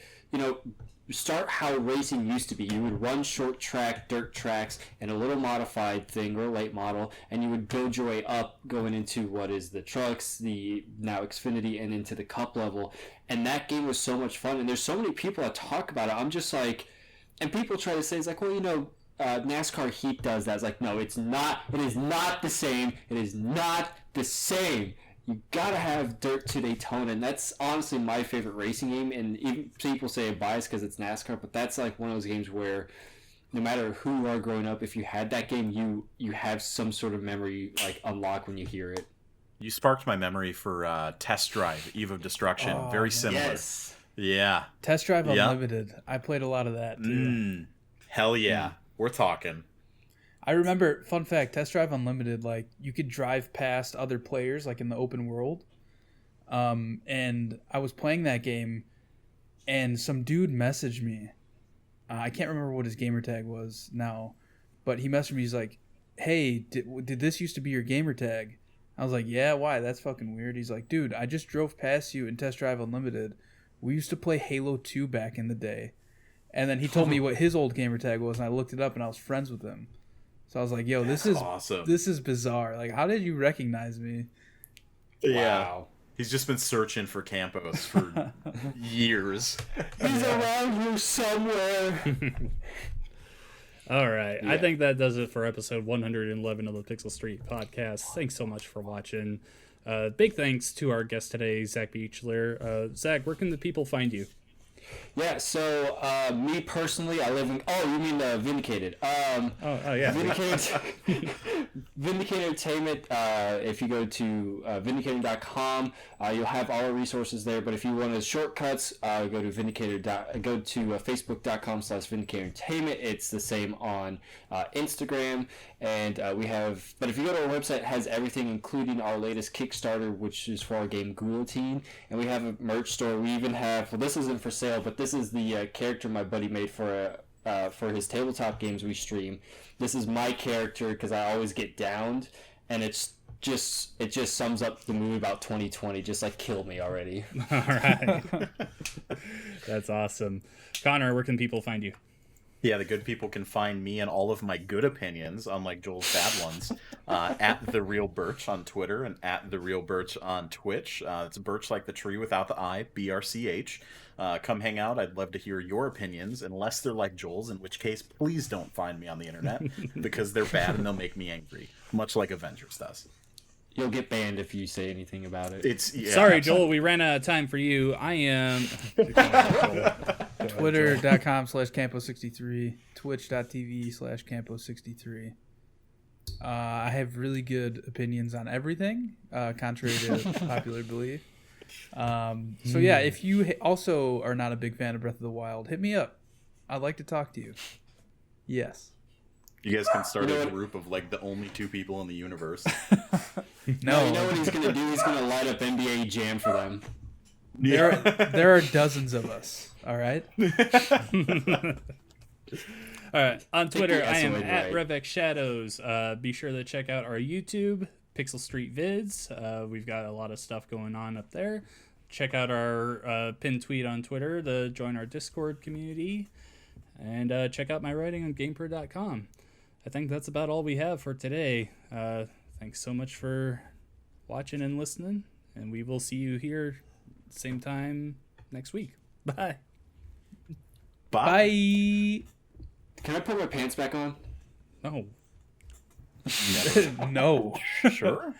start how racing used to be. You would run short track, dirt tracks, and a little modified thing or late model, and you would build your way up going into what is the trucks, the now Xfinity, and into the Cup level. And that game was so much fun. And there's so many people that talk about it. I'm just and people try to say, it's NASCAR Heat does that. It's no, it's not. It is not the same. It is not the same. You gotta have Dirt to Daytona, and that's honestly my favorite racing game. And even people say I'm biased because it's NASCAR, but that's one of those games where no matter who you are growing up, if you had that game, you have some sort of memory unlocked when you hear it. You sparked my memory for Test Drive, Eve of Destruction. Very similar. Yes. Yeah. Test Drive Unlimited. I played a lot of that too. Hell yeah. We're talking. I remember, fun fact, Test Drive Unlimited, like, you could drive past other players, like, in the open world. And I was playing that game, and some dude messaged me. I can't remember what his gamer tag was now, but he messaged me. He's like, hey, did this used to be your gamer tag? I was like, yeah, why? That's fucking weird. He's like, dude, I just drove past you in Test Drive Unlimited. We used to play Halo 2 back in the day. And then he told me what his old gamer tag was, and I looked it up, and I was friends with him. So I was like, yo, this is awesome. This is bizarre. Like, how did you recognize me? Yeah. Wow. He's just been searching for Campos for years. He's around here somewhere. All right. Yeah. I think that does it for episode 111 of the Pixel Street podcast. Thanks so much for watching. Big thanks to our guest today, Zach Beachler. Zach, where can the people find you? Yeah, so me personally, I live in... Oh, you mean Vindicated. Oh, yeah. Vindicated Entertainment, if you go to vindicated.com, you'll have all our resources there. But if you want shortcuts, go to facebook.com/Vindicated Entertainment. It's the same on Instagram. And we have... But if you go to our website, it has everything, including our latest Kickstarter, which is for our game Guillotine. And we have a merch store. We even have... Well, this isn't for sale, but this is the character my buddy made for his tabletop games we stream. This is my character because I always get downed, and it just sums up the movie about 2020. Just like kill me already. All right. That's awesome. Connor, where can people find you? Yeah, the good people can find me and all of my good opinions, unlike Joel's bad ones, at The Real Birch on Twitter and at The Real Birch on Twitch. It's Birch like the tree without the I, BRCH. Come hang out. I'd love to hear your opinions, unless they're like Joel's, in which case, please don't find me on the internet, because they're bad and they'll make me angry, much like Avengers does. You'll get banned if you say anything about it. Sorry, Joel, we ran out of time for you. I am... Twitter.com/Campo63, Twitch.tv/Campo63. I have really good opinions on everything, contrary to popular belief. So yeah, if you also are not a big fan of Breath of the Wild, hit me up. I'd like to talk to you. Yes. You guys can start a group of like the only two people in the universe. No, you know what he's gonna do? He's gonna light up NBA Jam for them. There are dozens of us. All right. All right. On Twitter, I am SOA at right. Revx Shadows. Be sure to check out our YouTube, Pixel Street Vids. We've got a lot of stuff going on up there. Check out our pinned tweet on Twitter to join our Discord community. And check out my writing on GamePro.com. I think that's about all we have for today. Thanks so much for watching and listening. And we will see you here same time next week. Bye. Bye. Can I put my pants back on? No. No. Sure.